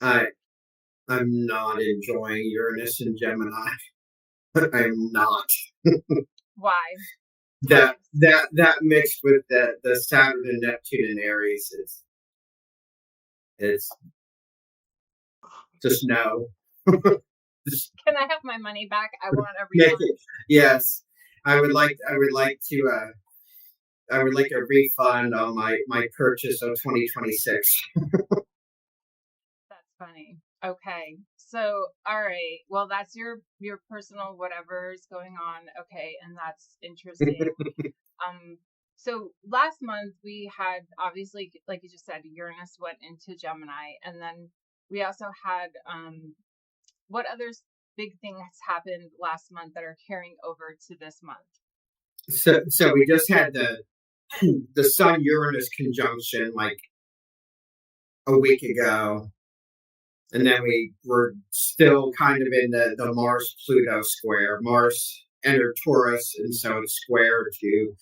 I I'm not enjoying Uranus and Gemini. I'm not. Why? That mixed with the Saturn and Neptune and Aries is it's just no. Just Can I have my money back? I want a make refund. it. Yes, I would like a refund on my purchase of 2026. That's funny. Okay. So, all right. Well, that's your personal whatever's going on. Okay, and that's interesting. So last month we had, obviously, like you just said, Uranus went into Gemini, and then we also had what other big things happened last month that are carrying over to this month? So we just had the Sun Uranus conjunction like a week ago, and then we were still kind of in the Mars Pluto square. Mars entered Taurus, and so it's square to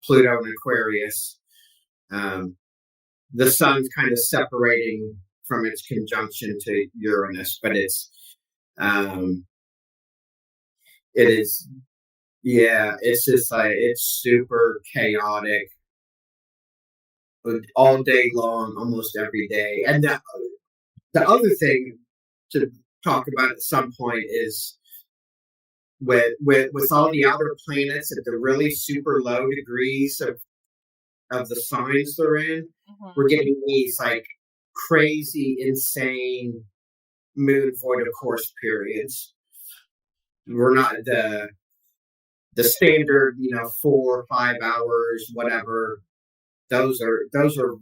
Pluto and Aquarius. The sun's kind of separating from its conjunction to Uranus, but it is, yeah, it's just like it's super chaotic all day long, almost every day. And the other thing to talk about at some point is with all the outer planets at the really super low degrees of the signs they're in, we're getting these like crazy, insane moon void of course periods. We're not the standard, 4 or 5 hours, whatever. Those are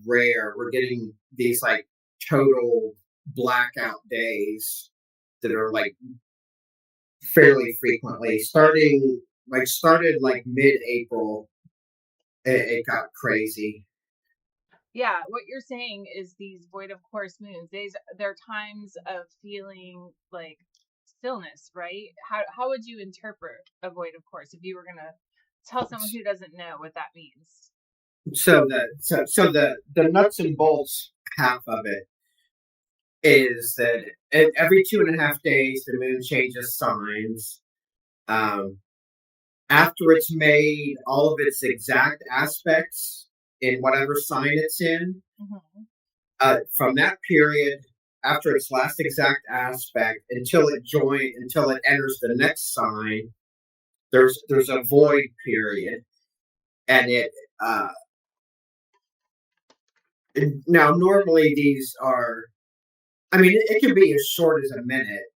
rare. We're getting these like total blackout days that are like fairly frequently. Started like mid-April. It got crazy. Yeah, what you're saying is these void of course moons, they're times of feeling like stillness, right? How would you interpret a void of course if you were gonna tell someone who doesn't know what that means? So the nuts and bolts half of it is that every 2.5 days the moon changes signs. After it's made all of its exact aspects in whatever sign it's in, from that period after its last exact aspect until it enters the next sign, there's a void period, and now normally these are, I mean, it can be as short as a minute.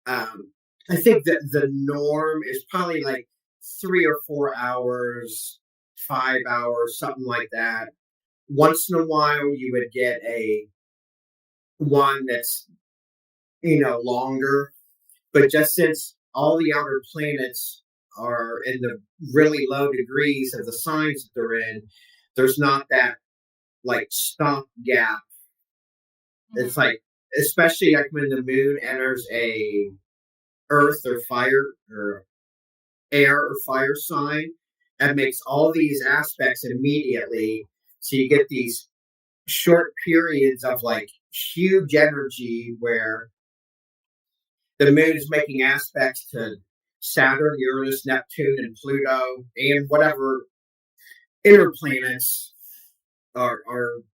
I think that the norm is probably like 3 or 4 hours, 5 hours, something like that. Once in a while, you would get a one that's longer, but just since all the outer planets are in the really low degrees of the signs that they're in, there's not that like stop gap. It's like, especially like when the moon enters a earth or fire or air or fire sign, and makes all these aspects immediately. So you get these short periods of like huge energy where the moon is making aspects to Saturn, Uranus, Neptune, and Pluto, and whatever inner planets are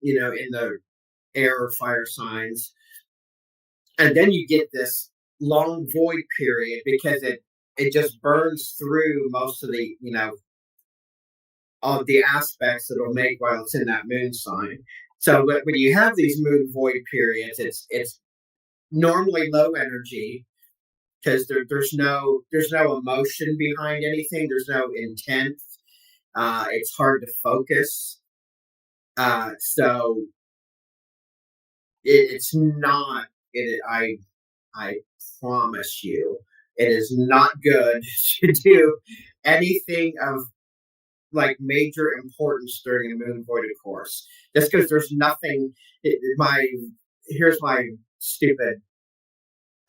in the air or fire signs. And then you get this long void period because it just burns through most of the of the aspects that it'll make while it's in that moon sign. So when you have these moon void periods, it's normally low energy because there's no emotion behind anything. There's no intent. It's hard to focus. So it's not. I promise you, it is not good to do anything of like major importance during a moon void of course. Just because there's nothing. Here's my stupid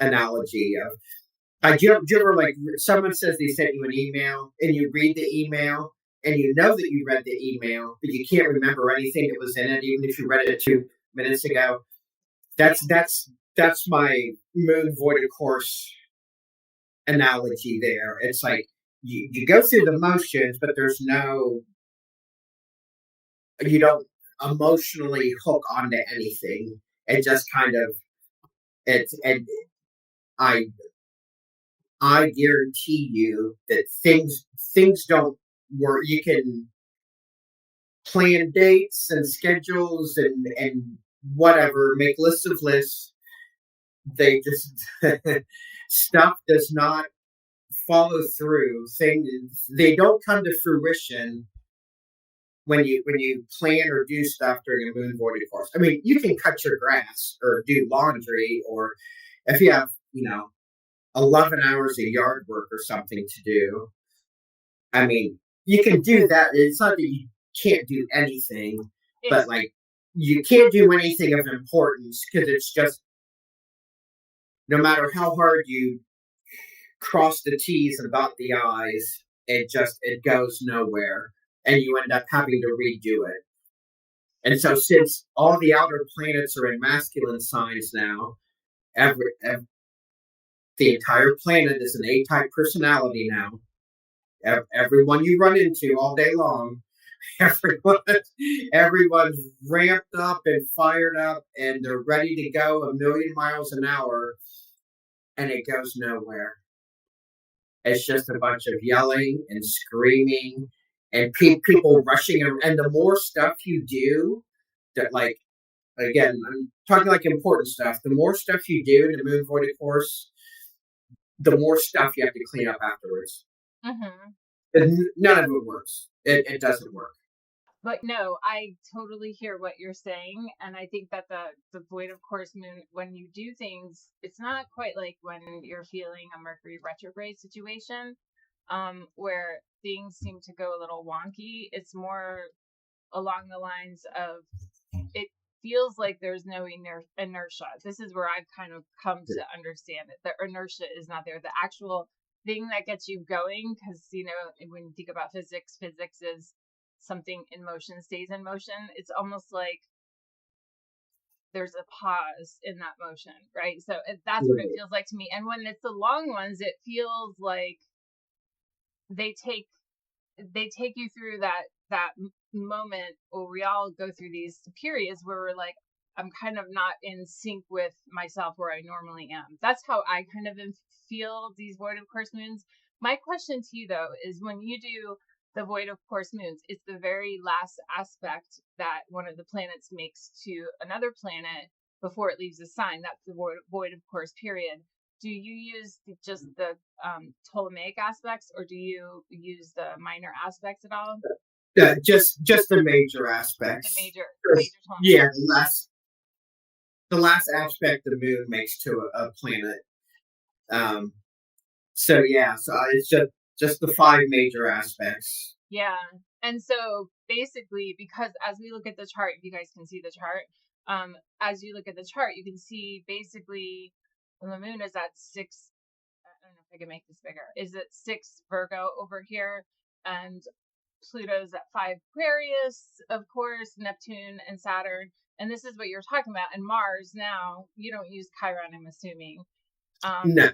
analogy of. Do you ever like someone says they sent you an email and you read the email and you know that you read the email but you can't remember anything that was in it even if you read it 2 minutes ago? That's my moon void of course analogy there. It's like you go through the motions, but there's no, you don't emotionally hook onto anything. It just kind of, it's, and I I guarantee you that things don't work. You can plan dates and schedules and whatever, make lists of lists. They just stuff does not follow through. Things, they don't come to fruition when you plan or do stuff during a moon void course. I mean, you can cut your grass or do laundry, or if you have 11 hours of yard work or something to do. I mean, you can do that. It's not that you can't do anything, but like you can't do anything of importance because it's just no matter how hard you cross the T's and dot the I's, it goes nowhere, and you end up having to redo it. And so, since all the outer planets are in masculine signs now, the entire planet is an A-type personality now. Everyone you run into all day long, everyone's ramped up and fired up, and they're ready to go a million miles an hour, and it goes nowhere. It's just a bunch of yelling and screaming and people rushing. And the more stuff you do, that like, again, I'm talking like important stuff. The more stuff you do in the moon void course, the more stuff you have to clean up afterwards. Mm-hmm. And none of it works. It doesn't work. But no, I totally hear what you're saying, and I think that the void of course moon, when you do things, it's not quite like when you're feeling a Mercury retrograde situation, where things seem to go a little wonky. It's more along the lines of, it feels like there's no inertia. This is where I've kind of come to understand it. The inertia is not there. The actual thing that gets you going, because when you think about physics is something in motion stays in motion. It's almost like there's a pause in that motion, right? So that's what it feels like to me. And when it's the long ones, it feels like they take you through that moment, or we all go through these periods where we're like, I'm kind of not in sync with myself where I normally am. That's how I kind of feel these void of course moons. My question to you though is, when you do the void of course moons, it's the very last aspect that one of the planets makes to another planet before it leaves the sign. That's the void of course period. Do you use just the Ptolemaic aspects, or do you use the minor aspects at all? Yeah, just the major aspects. The major yeah, the last aspect the moon makes to a planet. So it's just the 5 major aspects. Yeah. And so basically, because as we look at the chart, if you guys can see the chart, as you look at the chart, you can see basically when the moon is at 6, I don't know if I can make this bigger, is it 6 Virgo over here, and Pluto's at 5 Aquarius, of course, Neptune and Saturn. And this is what you're talking about. And Mars, now, you don't use Chiron, I'm assuming. No.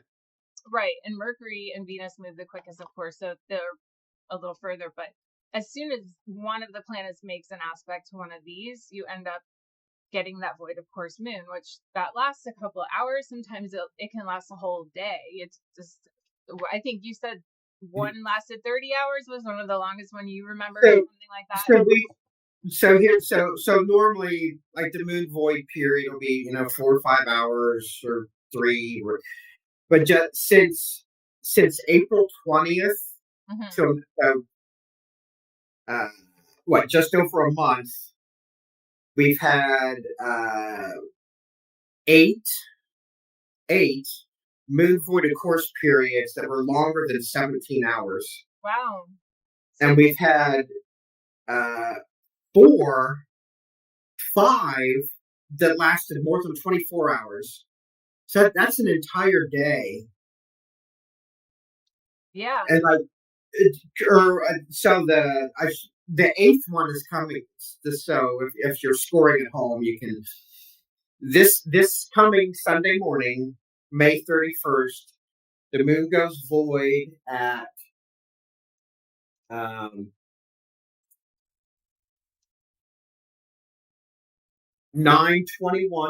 Right. And Mercury and Venus move the quickest, of course, so they're a little further. But as soon as one of the planets makes an aspect to one of these, you end up getting that void of course moon, which that lasts a couple of hours. Sometimes it can last a whole day. It's just, I think you said one lasted 30 hours was one of the longest one you remember, something like that. So normally, like, the moon void period will be 4 or 5 hours or 3, but just since April 20th, so just over a month, we've had 8 moon void of course periods that were longer than 17 hours. Wow. And we've had 4, 5 that lasted more than 24 hours. So that's an entire day. Yeah. And so the 8th one is coming. So if you're scoring at home, you can. This coming Sunday morning, May 31st, the moon goes void at 9:21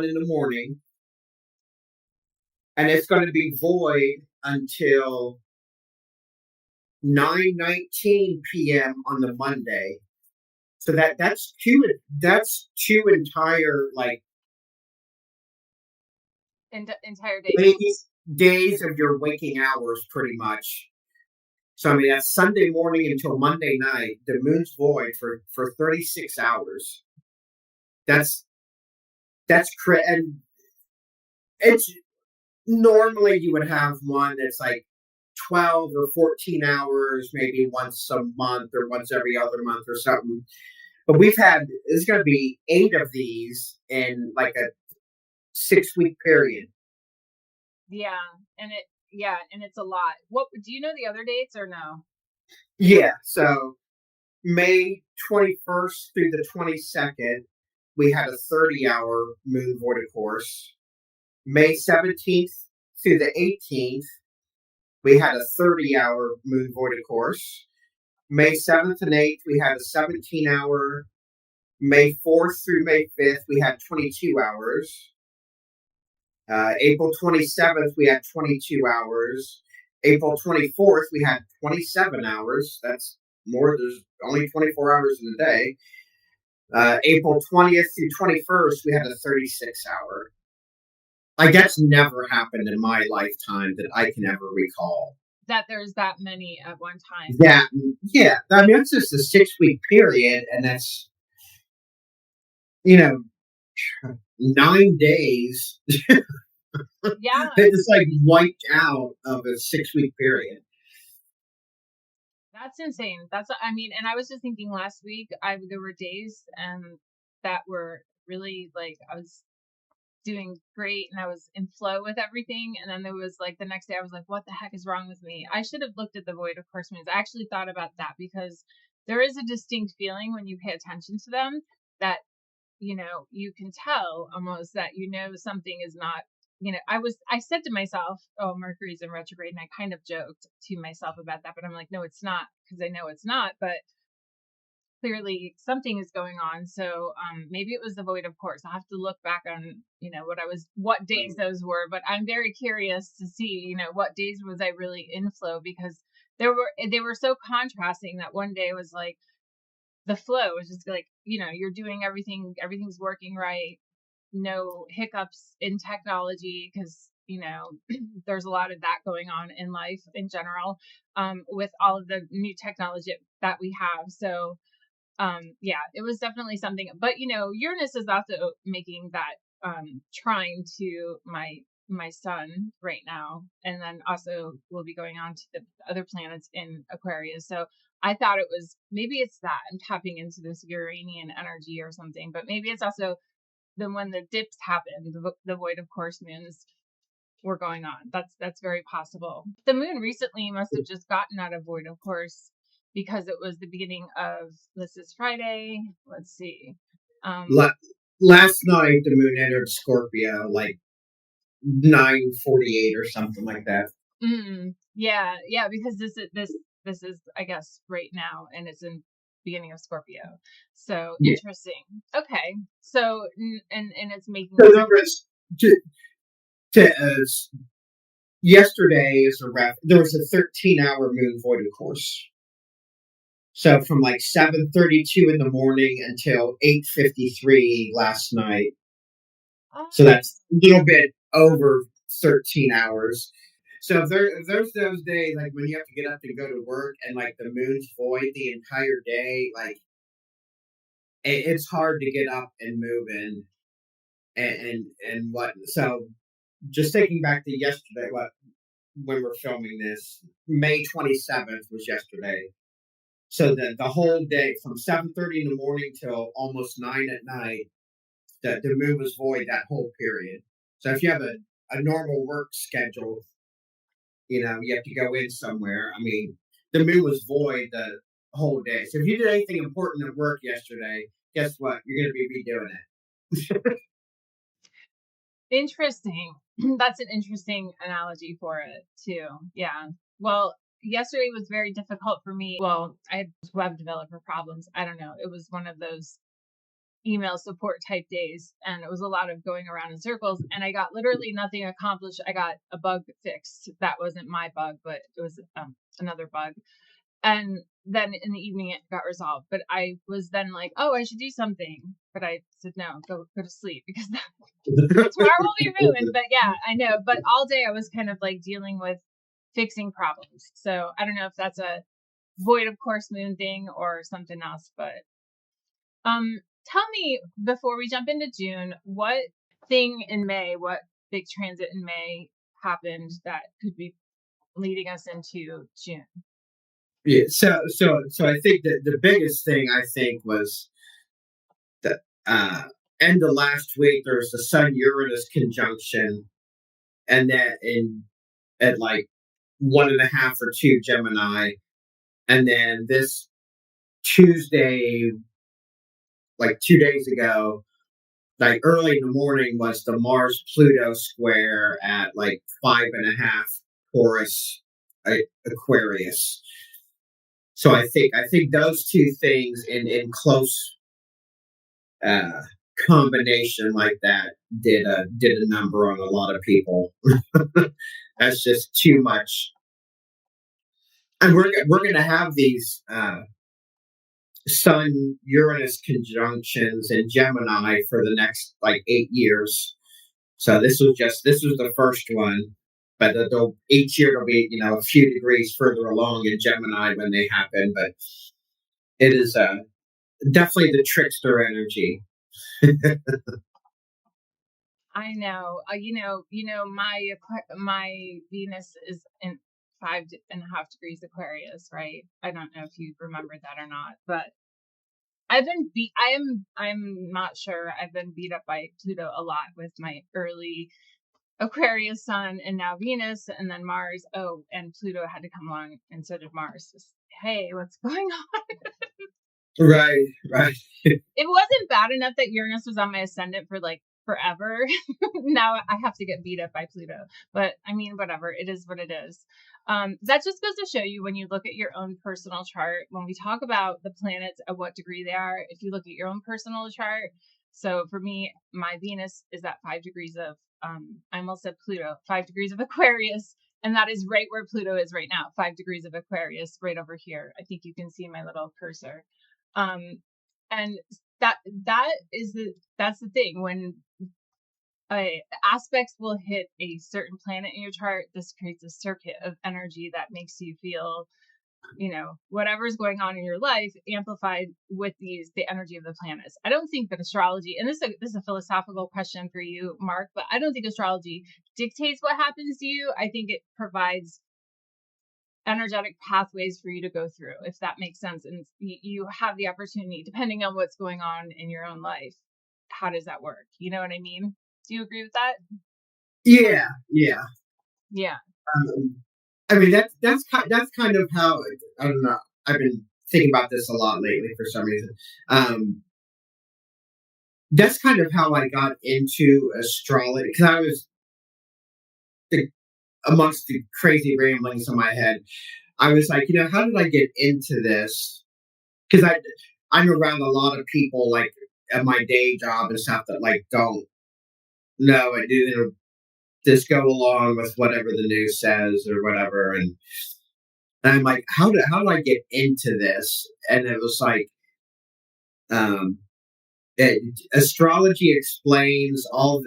in the morning, and it's going to be void until 9:19 p.m. on the Monday. So that's two entire Entire days. days of your waking hours, pretty much. So I mean that's Sunday morning until Monday night. The moon's void for 36 hours. That's and it's normally you would have one that's like 12 or 14 hours, maybe once a month or once every other month or something. But it's going to be 8 of these in like a 6-week period. Yeah. And it's a lot. What do you know the other dates or no? Yeah. So May 21st through the 22nd, we had a 30-hour moon void of course. May 17th through the 18th, we had a 30-hour moon void of course. May 7th and 8th, we had a 17-hour. May 4th through May 5th, we had 22 hours. April 27th, we had 22 hours. April 24th, we had 27 hours. That's more. There's only 24 hours in a day. April 20th through 21st, we had a 36-hour. Like, that's never happened in my lifetime that I can ever recall. That there's that many at one time. Yeah. I mean, it's just a 6-week period, and that's, 9 days. Yeah. It's like wiped out of a 6-week period. That's insane. And I was just thinking last week, there were days that were really like I was doing great and I was in flow with everything. And then there was like the next day I was like, what the heck is wrong with me? I should have looked at the void of course moons. I actually thought about that because there is a distinct feeling when you pay attention to them that, you can tell almost that, something is not, I said to myself, oh, Mercury's in retrograde. And I kind of joked to myself about that, but I'm like, no, it's not, because I know it's not. But clearly something is going on. So maybe it was the void of course. I'll have to look back on, what days those were. But I'm very curious to see, what days was I really in flow, because they were so contrasting that one day was like, the flow was just like, you're doing everything's working right. No hiccups in technology because, there's a lot of that going on in life in general, with all of the new technology that we have. So, it was definitely something, but Uranus is also making that, trine to my sun right now, and then also will be going on to the other planets in Aquarius. So I thought it was, maybe it's that I'm tapping into this Uranian energy or something, but maybe it's also then when the dips happened, the void of course moons were going on. That's very possible. The moon recently must have just gotten out of void of course, because it was the beginning of, this is Friday. Let's see. Last night the moon entered Scorpio, like 9:48 or something like that. Yeah, because this is I guess right now, and it's in beginning of Scorpio. So yeah. Interesting. Okay, so and it's making. So there was yesterday there was a 13-hour moon void of course. So from like 7:32 in the morning until 8:53 last night. So that's a little bit over 13 hours. So if there's those days like when you have to get up and go to work and like the moon's void the entire day, like it's hard to get up and move and what. So just thinking back to yesterday, when we're filming this, May 27th was yesterday. So the whole day from 7:30 in the morning till almost 9 at night, the moon was void that whole period. So if you have a normal work schedule, you have to go in somewhere. I mean, the moon was void the whole day. So if you did anything important at work yesterday, guess what? You're going to be redoing it. Interesting. That's an interesting analogy for it too. Yeah. Well, yesterday was very difficult for me. Well, I had web developer problems. I don't know. It was one of those email support type days, and it was a lot of going around in circles, and I got literally nothing accomplished. I got a bug fixed. That wasn't my bug, but it was another bug. And then in the evening it got resolved. But I was then like, oh, I should do something. But I said, no, go to sleep, because tomorrow will be ruined. But yeah, I know. But all day I was kind of like dealing with fixing problems. So I don't know if that's a void of course moon thing or something else. But tell me, before we jump into June, what thing in May, what big transit in May happened that could be leading us into June? Yeah, so I think that the biggest thing I think was that end of last week there was the Sun Uranus conjunction, and that in at like 1.5 or 2 Gemini, and then this Tuesday, like 2 days ago, like early in the morning, was the Mars Pluto square at like 5.5 Taurus, Aquarius. So I think those two things in close uh, combination like that did a number on a lot of people. That's just too much, and we're gonna have these Sun Uranus conjunctions in Gemini for the next like 8 years. So this was the first one, but each year it'll be a few degrees further along in Gemini when they happen. But it is definitely the trickster energy. I know. My Venus is in 5.5 degrees Aquarius, right? I don't know if you remember that or not, but I've been beat. I'm not sure. I've been beat up by Pluto a lot with my early Aquarius sun, and now Venus, and then Mars. Oh, and Pluto had to come along, and so did Mars. Just, hey, what's going on? Right, right. It wasn't bad enough that Uranus was on my ascendant for like forever. Now I have to get beat up by Pluto. But I mean, whatever. It is what it is. That just goes to show you, when you look at your own personal chart, when we talk about the planets at what degree they are, if you look at your own personal chart. So for me, my Venus is at 5 degrees of, I almost said Pluto, 5 degrees of Aquarius. And that is right where Pluto is right now, 5 degrees of Aquarius, right over here. I think you can see my little cursor. And that's the thing, when aspects will hit a certain planet in your chart, this creates a circuit of energy that makes you feel, whatever's going on in your life amplified with the energy of the planets. I don't think that astrology, and this is a philosophical question for you, Mark, but I don't think astrology dictates what happens to you. I think it provides energetic pathways for you to go through, if that makes sense. And you have the opportunity, depending on what's going on in your own life. How does that work? You know what I mean? Do you agree with that? Yeah. Yeah. I mean, that's kind of how, I don't know. I've been thinking about this a lot lately for some reason. That's kind of how I got into astrology, because I was amongst the crazy ramblings in my head. I was like, how did I get into this? Because I'm around a lot of people like at my day job and stuff that like don't know and just go along with whatever the news says or whatever. And I'm like, how do I get into this? And it was like, astrology explains all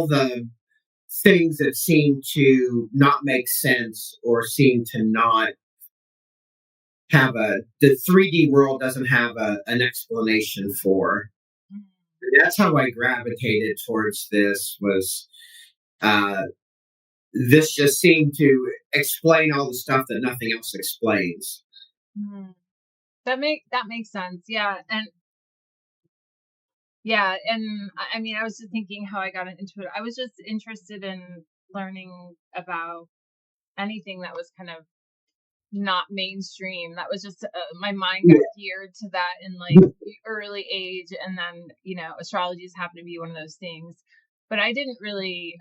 the things that seem to not make sense or seem to not have the 3D world doesn't have an explanation for. And that's how I gravitated towards this. Was this just seemed to explain all the stuff that nothing else explains. That makes sense. Yeah. And I mean, I was just thinking how I got into it. I was just interested in learning about anything that was kind of not mainstream. That was just my mind got geared to that in like the early age, and then astrology has happened to be one of those things. but I didn't really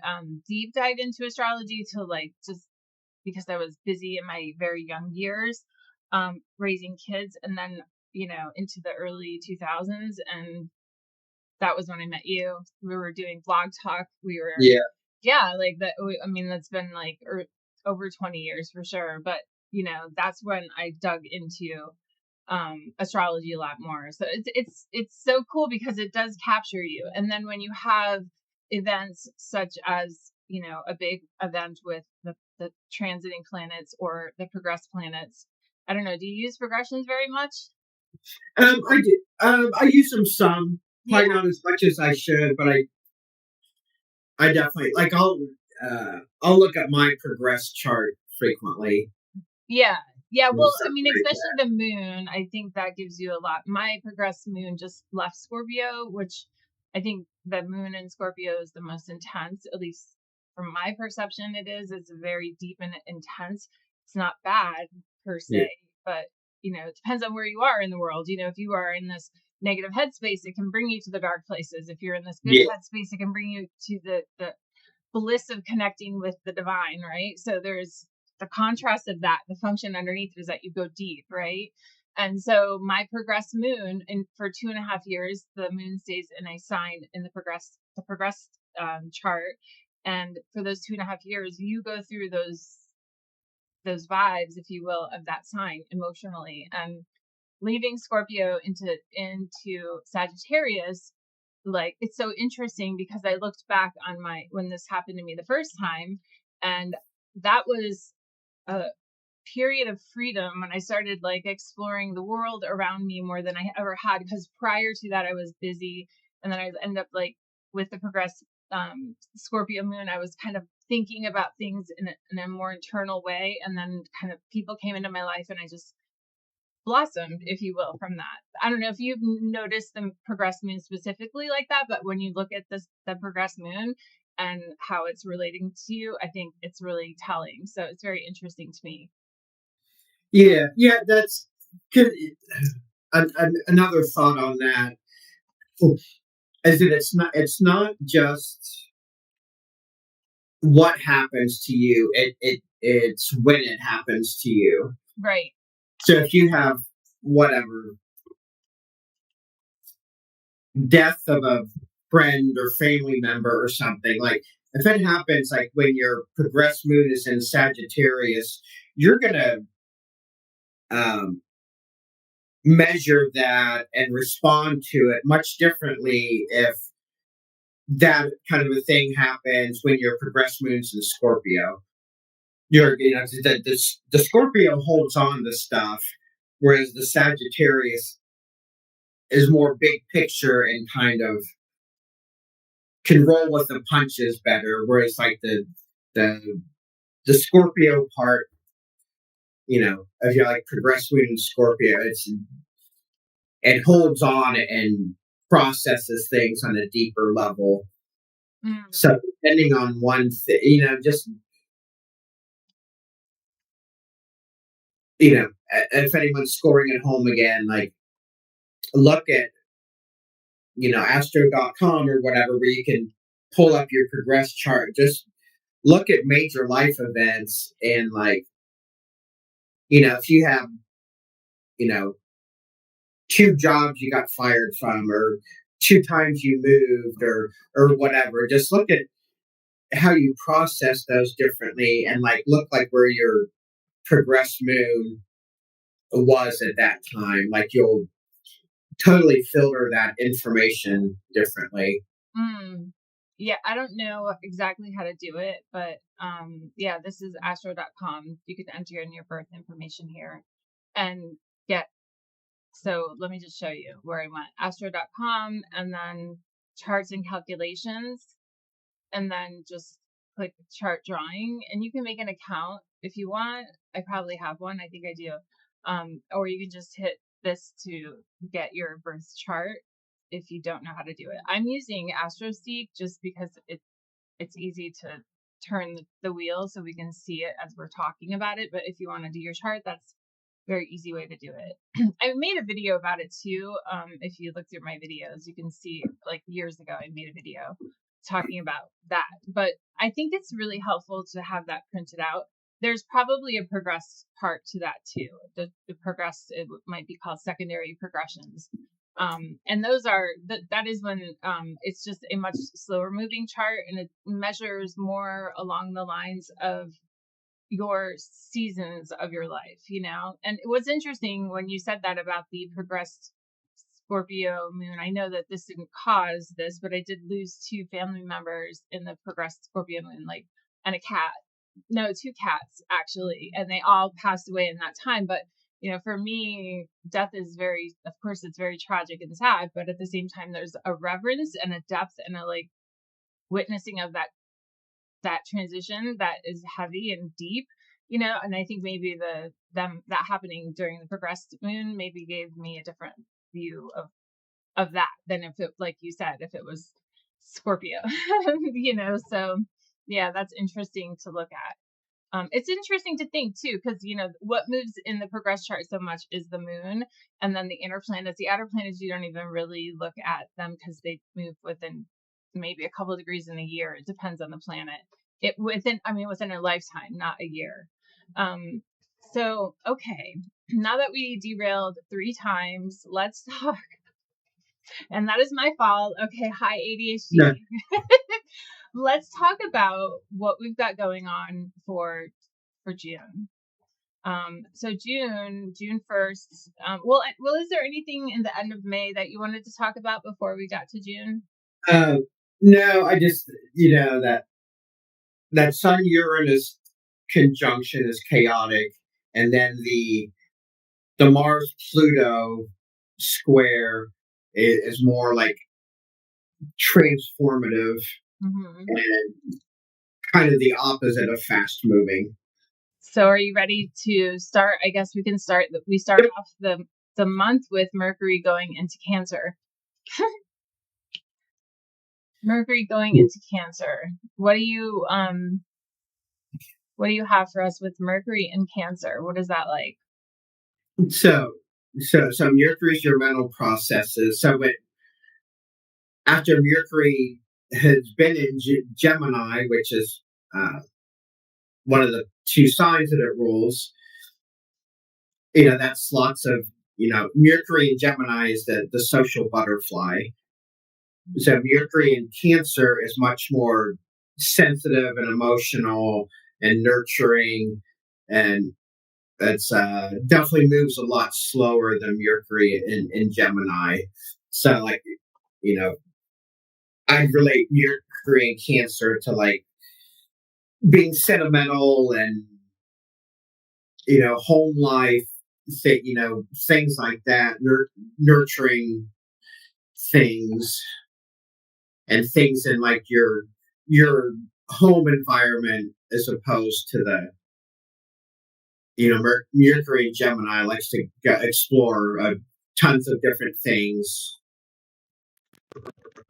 deep dive into astrology till like just because I was busy in my very young years, raising kids, and then into the early 2000s, and that was when I met you. We were doing blog talk. We were, Yeah. yeah, like that. I mean, that's been like over 20 years for sure. But that's when I dug into astrology a lot more. So it's so cool because it does capture you. And then when you have events such as a big event with the transiting planets or the progressed planets. I don't know. Do you use progressions very much? I do. I use them some, Yeah. probably not as much as I should, but I definitely like. I'll look at my progress chart frequently. Yeah. Yeah. And Well, I stuff mean, like especially that. the moon, I think that gives you a lot. My progressed moon just left Scorpio, which I think the moon in Scorpio is the most intense, at least from my perception, it is. It's very deep and intense. It's not bad per Yeah. se, but it depends on where you are in the world. If you are in this negative headspace, it can bring you to the dark places. If you're in this good Yeah. headspace, it can bring you to the bliss of connecting with the divine, right? So there's the contrast of that. The function underneath is that you go deep, right? And so my progressed moon, and for 2.5 years, the moon stays in a sign in the progressed chart. And for those 2.5 years, you go through those vibes, if you will, of that sign emotionally. And leaving Scorpio into Sagittarius, like it's so interesting because I looked back on my when this happened to me the first time, and that was a period of freedom when I started like exploring the world around me more than I ever had, because prior to that I was busy, and then I ended up like with the progress Scorpio moon, I was kind of thinking about things in a more internal way, and then kind of people came into my life and I just blossomed, if you will, from that. I don't know if you've noticed the progressed moon specifically like that, but when you look at the progressed moon and how it's relating to you, I think it's really telling. So it's very interesting to me. Yeah. Yeah. That's good. Another thought on that is that it's not just what happens to you. It's when it happens to you. Right. So if you have whatever death of a friend or family member or something, like if it happens like when your progressed moon is in Sagittarius, you're gonna um, measure that and respond to it much differently if that kind of a thing happens when your progressed moon's in Scorpio. The Scorpio holds on to stuff, whereas the Sagittarius is more big picture and kind of can roll with the punches better. Whereas like the the Scorpio part, if you like progressed moon in Scorpio, it holds on and processes things on a deeper level. Mm. So depending on one thing, just if anyone's scoring at home again, like look at astro.com or whatever where you can pull up your progress chart. Just look at major life events and like if you have you know two jobs you got fired from or two times you moved or whatever, just look at how you process those differently and like look like where your progressed moon was at that time. Like you'll totally filter that information differently. Mm. Yeah, I don't know exactly how to do it, but yeah, this is astro.com. You can enter in your birth information here and get. So let me just show you where I went. Astro.com, and then charts and calculations, and then just click chart drawing, and you can make an account if you want. I probably have one. I think I do. Or you can just hit this to get your birth chart if you don't know how to do it. I'm using AstroSeek just because it's easy to turn the wheel so we can see it as we're talking about it. But if you want to do your chart, that's a very easy way to do it. I made a video about it too. If you look through my videos, you can see like years ago I made a video. talking about that. But I think it's really helpful to have that printed out. There's probably a progressed part to that too. The progressed, it might be called secondary progressions. And those are that is when it's just a much slower moving chart, and it measures more along the lines of your seasons of your life, And it was interesting when you said that about the progressed Scorpio moon. I know that this didn't cause this, but I did lose 2 family members in the progressed Scorpio moon, and a cat. No, 2 cats actually, and they all passed away in that time. But for me, death is of course, it's very tragic and sad, but at the same time, there's a reverence and a depth and a witnessing of that transition that is heavy and deep, and I think maybe that happening during the progressed moon maybe gave me a different view of that than if it, like you said, if it was Scorpio. So yeah, that's interesting to look at. It's interesting to think too, because what moves in the progress chart so much is the moon, and then the inner planets. The outer planets, you don't even really look at them because they move within maybe a couple of degrees in a year. It depends on the planet. Within a lifetime, not a year. So okay, now that we derailed 3 times, let's talk. And that is my fault. Okay, hi ADHD. No. Let's talk about what we've got going on for June. So June 1st. Well, is there anything in the end of May that you wanted to talk about before we got to June? No, I just that Sun Uranus conjunction is chaotic, and then the Mars Pluto square is more like transformative, and kind of the opposite of fast moving. So are you ready to start? I guess we can start. We start off the month with Mercury going into Cancer. Mercury going into Cancer. What do you have for us with Mercury in Cancer? What is that like? So Mercury is your mental processes. So after Mercury has been in Gemini, which is one of the 2 signs that it rules, that's lots of, Mercury in Gemini is the social butterfly. So Mercury in Cancer is much more sensitive and emotional and nurturing, and it's definitely moves a lot slower than Mercury in Gemini. So I'd relate Mercury in Cancer to being sentimental and home life, things like that, nurturing things, and things in your home environment, as opposed to the Mercury in Gemini likes to explore tons of different things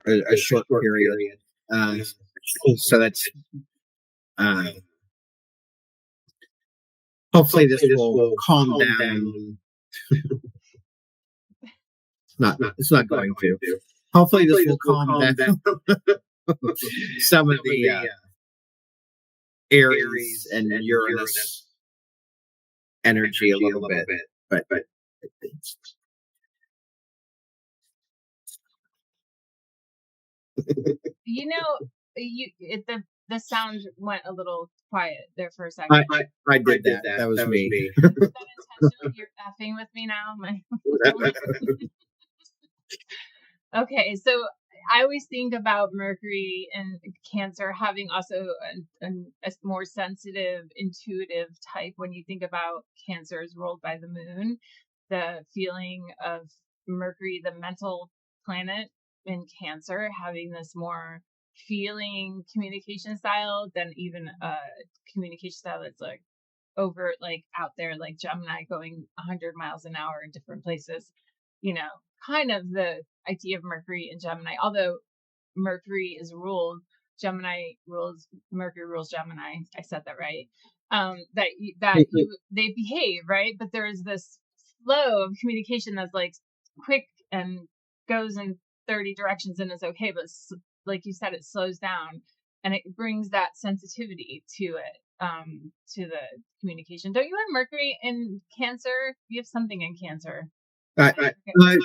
a short period. So that's hopefully this will calm down. It's not going to. Hopefully this will calm down some of the Aries and Uranus energy a little bit. But the sound went a little quiet there for a second. I did that. That was me. Is that intentional? You're effing with me now? Okay, so I always think about Mercury and Cancer having also a more sensitive, intuitive type. When you think about Cancer is ruled by the moon, the feeling of Mercury, the mental planet in Cancer, having this more feeling communication style than even a communication style that's overt, out there, like Gemini going 100 miles an hour in different places. Kind of the idea of Mercury in Gemini, although Mercury is ruled, Mercury rules Gemini. I said that right. They behave, right? But there is this flow of communication that's quick and goes in 30 directions and is okay, but like you said, it slows down and it brings that sensitivity to it, to the communication. Don't you have Mercury in Cancer? You have something in Cancer. I, I,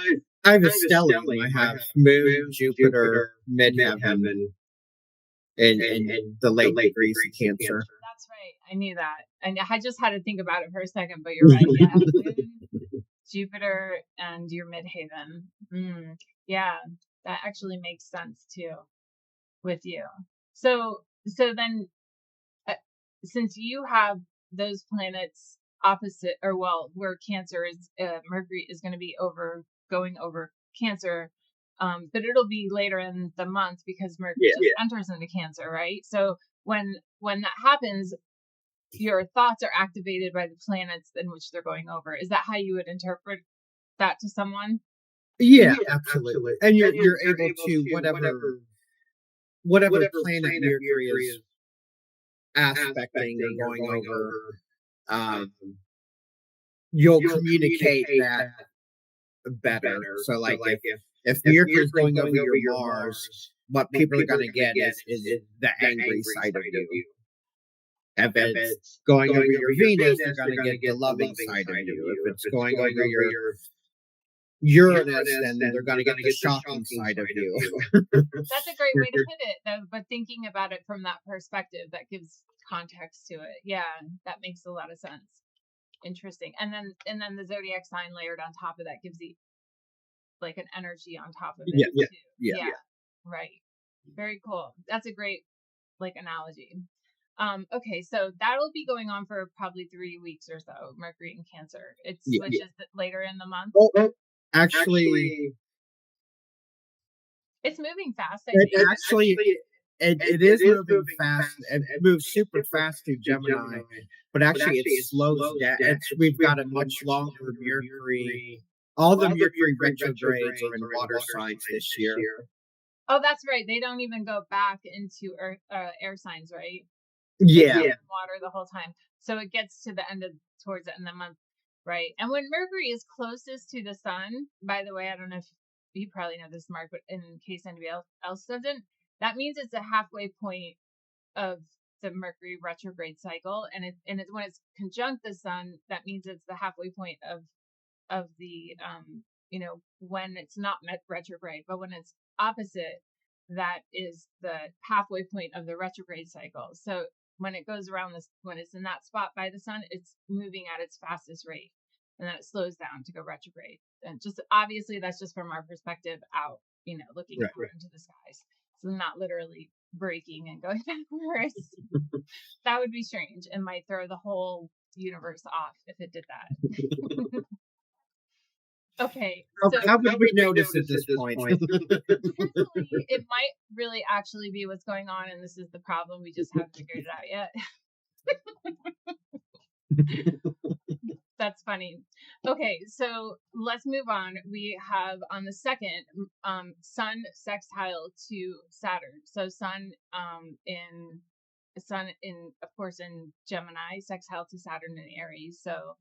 I have a stellium. I have Moon, Jupiter, midheaven, and the late degrees of Cancer. That's right. I knew that. And I just had to think about it for a second, but you're right. Yeah. Moon, Jupiter, and your midheaven. Yeah, that actually makes sense too with you. So then, since you have those planets opposite, or well, where Cancer is, Mercury is going to be going over Cancer, but it'll be later in the month because Mercury just enters into Cancer, right? So when that happens, your thoughts are activated by the planets in which they're going over. Is that how you would interpret that to someone? Yeah, absolutely. And you're able to whatever planet Mercury is aspecting or going over, you'll communicate that better. So like if Mercury is going over your Mars, what people are going to get is the angry side of you. If it's going over your Venus, they're going to get the loving side of you. If it's going over your Uranus, then they're going to get the shocking side of you. That's a great way to put it, though. But thinking about it from that perspective, that gives context to it. Yeah, that makes a lot of sense. Interesting. And then the zodiac sign layered on top of that gives you like an energy on top of it too. Yeah. Right. Very cool. That's a great analogy. Okay, so that'll be going on for probably 3 weeks or so. Mercury in Cancer. It switches later in the month. Oh, actually, it's moving fast. It is moving fast. It moves super fast through Gemini, but actually it slows down. We've got a much longer Mercury. All the Mercury retrogrades are in water signs this year. Oh, that's right. They don't even go back into Earth, air signs, right? Yeah. Water the whole time. So it gets to the towards the end of the month, right? And when Mercury is closest to the sun, by the way, I don't know if you probably know this, Mark, but in case anybody else doesn't, that means it's a halfway point of the Mercury retrograde cycle. And it's when it's conjunct the sun, that means it's the halfway point of the when it's not retrograde, but when it's opposite, that is the halfway point of the retrograde cycle. So when it goes around when it's in that spot by the sun, it's moving at its fastest rate, and then it slows down to go retrograde. And just obviously that's just from our perspective out, looking out into the skies. So not literally breaking and going backwards. That would be strange and might throw the whole universe off if it did that. Okay. So how would we notice at this point? Potentially, it might really actually be what's going on, and this is the problem. We just haven't figured it out yet. That's funny. Okay, so let's move on. We have on the 2nd, Sun sextile to Saturn. So Sun in of course in Gemini, sextile to Saturn in Aries. So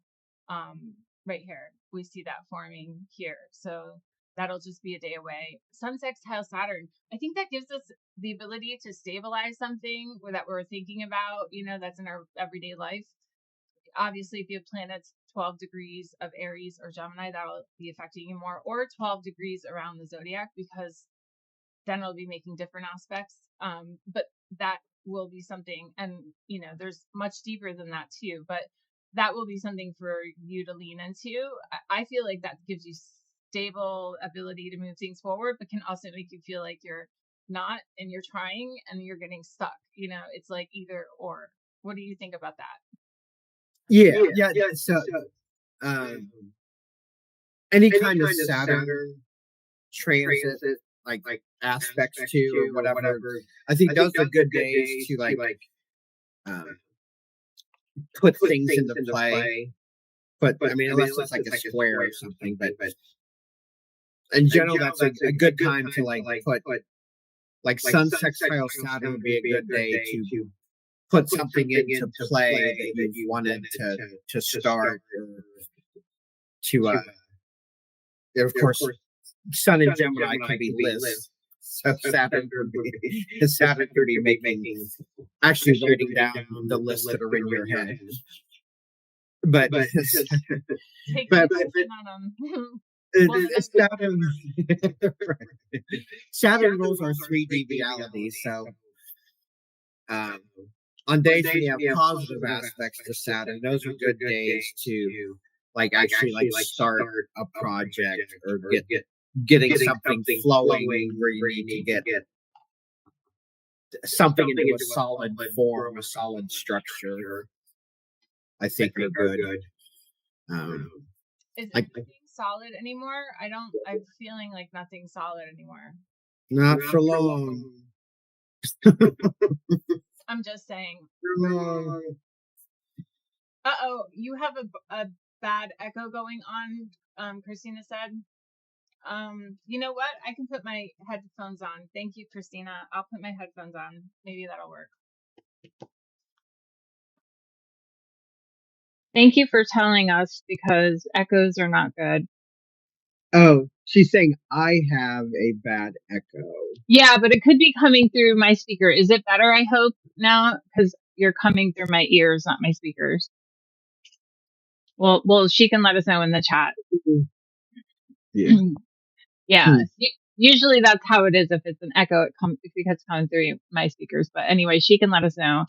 right here we see that forming here. So that'll just be a day away. Sun sextile Saturn. I think that gives us the ability to stabilize something that we're thinking about, that's in our everyday life. Obviously, if you have planets 12 degrees of Aries or Gemini, that'll be affecting you more, or 12 degrees around the zodiac, because then it'll be making different aspects. But that will be something, and there's much deeper than that too, but that will be something for you to lean into. I feel like that gives you stable ability to move things forward, but can also make you feel like you're not, and you're trying and you're getting stuck. It's like either or. What do you think about that? Yeah. So, any kind of Saturn transit, like aspects to or whatever, I think those are good days to put things into play. But I mean, unless it's like a square or something, but in general, that's a good time to put Sun sextile Saturn would be a good day to put something into play that you wanted to start, or to of course, Sun in Gemini can be lists. So Saturn could be making actually writing down the lists that are in your head. But Take but action on them. Saturn Saturn rules our 3D realities. So on days when you have positive aspects to Saturn, those are good days to actually start a project or getting something flowing where you need to get something into a solid form, a solid structure. I think are good. Is anything solid anymore? I'm feeling like nothing's solid anymore. Not for long. I'm just saying. For long. Uh-oh, you have a bad echo going on, Christina said. You know what? I can put my headphones on. Thank you, Christina. I'll put my headphones on. Maybe that'll work. Thank you for telling us, because echoes are not good. Oh, she's saying I have a bad echo. Yeah, but it could be coming through my speaker. Is it better, I hope, now? Because you're coming through my ears, not my speakers. Well, she can let us know in the chat. Yeah. Yeah. Usually that's how it is. If it's an echo, it's because it's coming through my speakers. But anyway, she can let us know.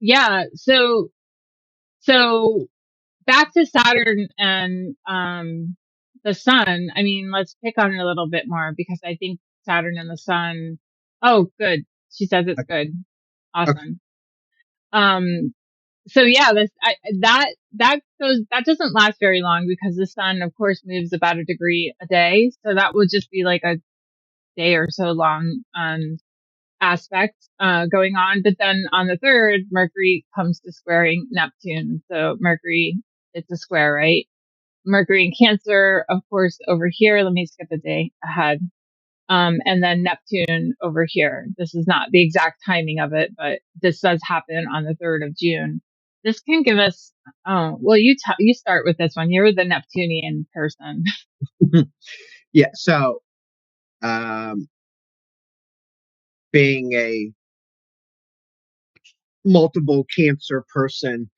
Yeah. So back to Saturn and the sun. I mean, let's pick on it a little bit more, because I think Saturn and the sun. Oh, good. She says it's good. Awesome. Okay. So yeah, that doesn't last very long, because the sun, of course, moves about a degree a day. So that would just be like a day or so long aspect going on. But then on the 3rd, Mercury comes to squaring Neptune. So Mercury, it's a square, right? Mercury in Cancer, of course, over here. Let me skip a day ahead. And then Neptune over here. This is not the exact timing of it, but this does happen on the 3rd of June. This can give us, well, you start with this one. You're the Neptunian person. Yeah. So, being a multiple Cancer person,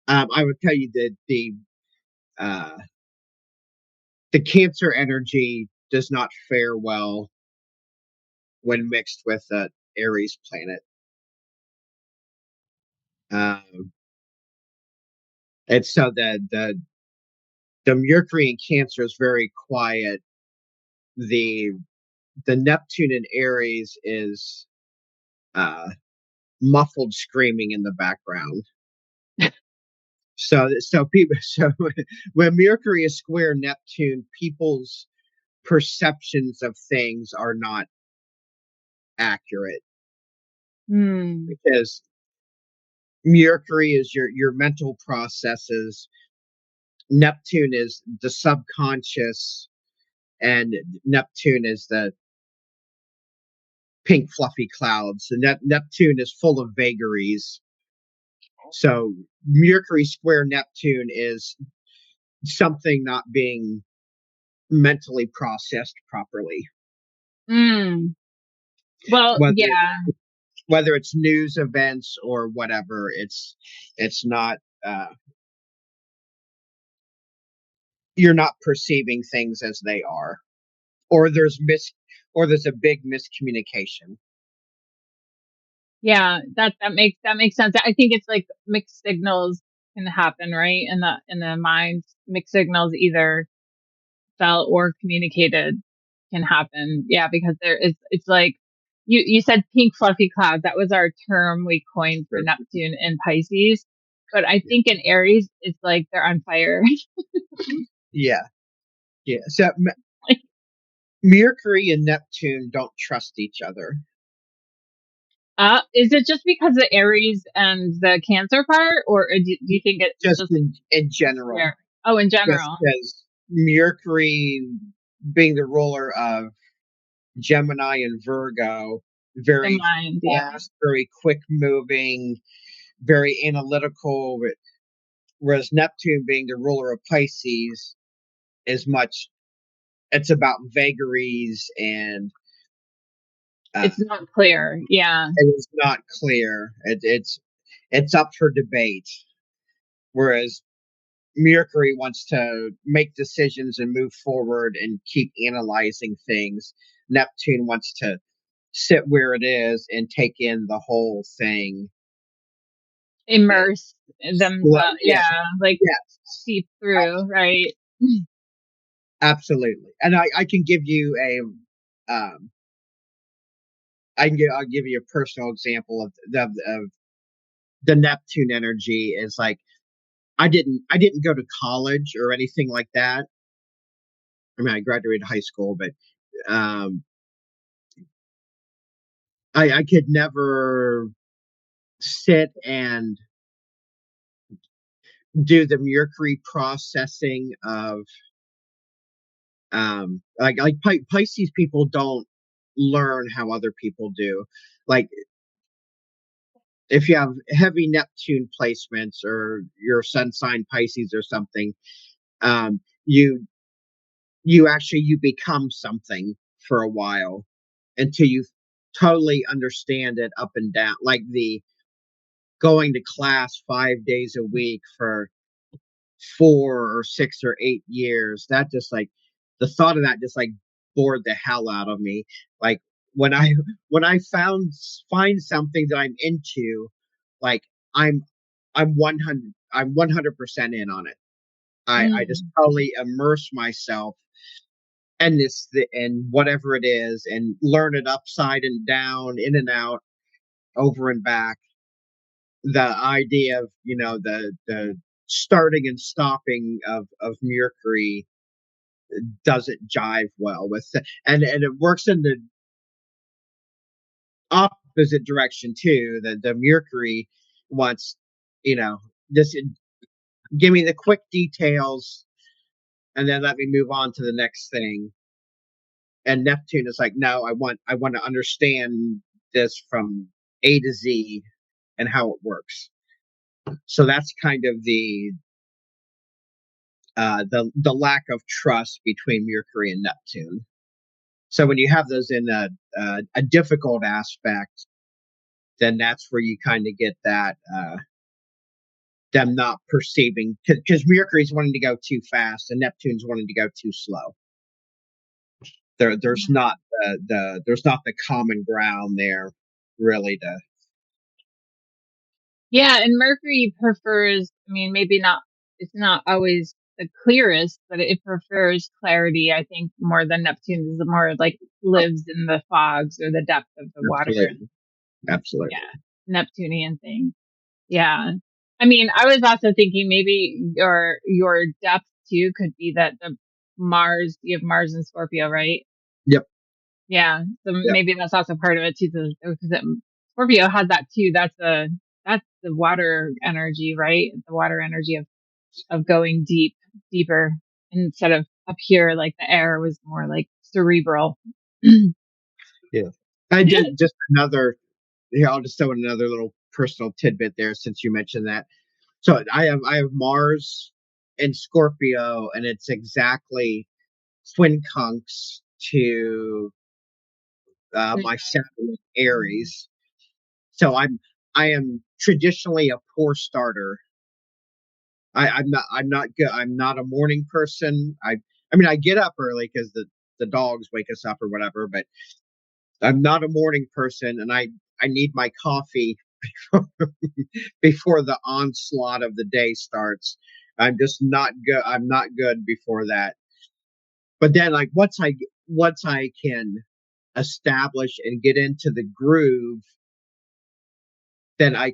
I would tell you that the Cancer energy does not fare well when mixed with an Aries planet. And so the Mercury in Cancer is very quiet. The Neptune in Aries is muffled screaming in the background. So when Mercury is square Neptune, people's perceptions of things are not accurate, because Mercury is your mental processes. Neptune is the subconscious, and Neptune is the pink fluffy clouds. And Neptune is full of vagaries. So Mercury square Neptune is something not being mentally processed properly. Well, yeah. Whether it's news events or whatever, it's not. You're not perceiving things as they are, or there's a big miscommunication. Yeah, that makes sense. I think it's like mixed signals can happen, right? In the mind, mixed signals, either felt or communicated, can happen. Yeah, because it's like you said pink fluffy clouds. That was our term we coined for Neptune in Pisces. But I think in Aries, it's like they're on fire. Yeah. So Mercury and Neptune don't trust each other. Is it just because the Aries and the Cancer part, or do you think it's just in general? Where? Oh, in general. Because Mercury, being the ruler of Gemini and Virgo, very fast, very quick moving, very analytical. Whereas Neptune, being the ruler of Pisces, is much it's about vagaries and It's not clear. Yeah. it is not clear. It's up for debate. Whereas Mercury wants to make decisions and move forward and keep analyzing things. Neptune wants to sit where it is and take in the whole thing. Immerse themselves. Yeah, Yeah. Like yes, seep through, right? absolutely. And I can give you um, I'll give you a personal example of the Neptune energy is like I didn't go to college or anything like that. I mean, I graduated high school, but um, I could never sit and do the Mercury processing of Pisces people don't learn how other people do. Like if you have heavy Neptune placements or your sun sign Pisces or something, um, you you become something for a while until you totally understand it up and down. Like the going to class 5 days a week for 4 or 6 or 8 years. That just like the thought of that just like bored the hell out of me. Like when I when I find something that I'm into, like I'm I'm 100% in on it. I just Mm. totally immerse myself in and whatever it is and learn it upside and down, in and out, over and back. The idea of the starting and stopping of Mercury doesn't jive well with and it works in the opposite direction too. The Mercury wants, just give me the quick details and then let me move on to the next thing. And Neptune is like, no, I want to understand this from A to Z and how it works. So that's kind of the lack of trust between Mercury and Neptune. So when you have those in a difficult aspect, then that's where you kind of get that them not perceiving, because Mercury's wanting to go too fast and Neptune's wanting to go too slow. There's not there's not the common ground there really to. Yeah, and Mercury prefers, I mean, maybe not, it's not always the clearest, but it prefers clarity, I think, more than Neptune is more like Oh, lives in the fogs or the depth of the water and absolutely, absolutely. yeah, Neptunian thing. Yeah. I mean, I was also thinking maybe your depth too could be that the Mars, you have Mars in Scorpio, right? Yep, Yeah. So yep, maybe that's also part of it too. Because Scorpio has that too. That's the water energy, right? The water energy of going deeper instead of up here, like the air was more like cerebral. yeah. I Yeah. did just another. Here, I'll just throw in another little personal tidbit there since you mentioned that. So I have Mars in Scorpio, and it's exactly quincunx to my Saturn in Aries. So I am traditionally a poor starter. I'm not good. I'm not a morning person. I mean I get up early because the dogs wake us up or whatever, but I'm not a morning person, and I need my coffee before the onslaught of the day starts. I'm just not good. I'm not good before that. But then, like once I can establish and get into the groove, then I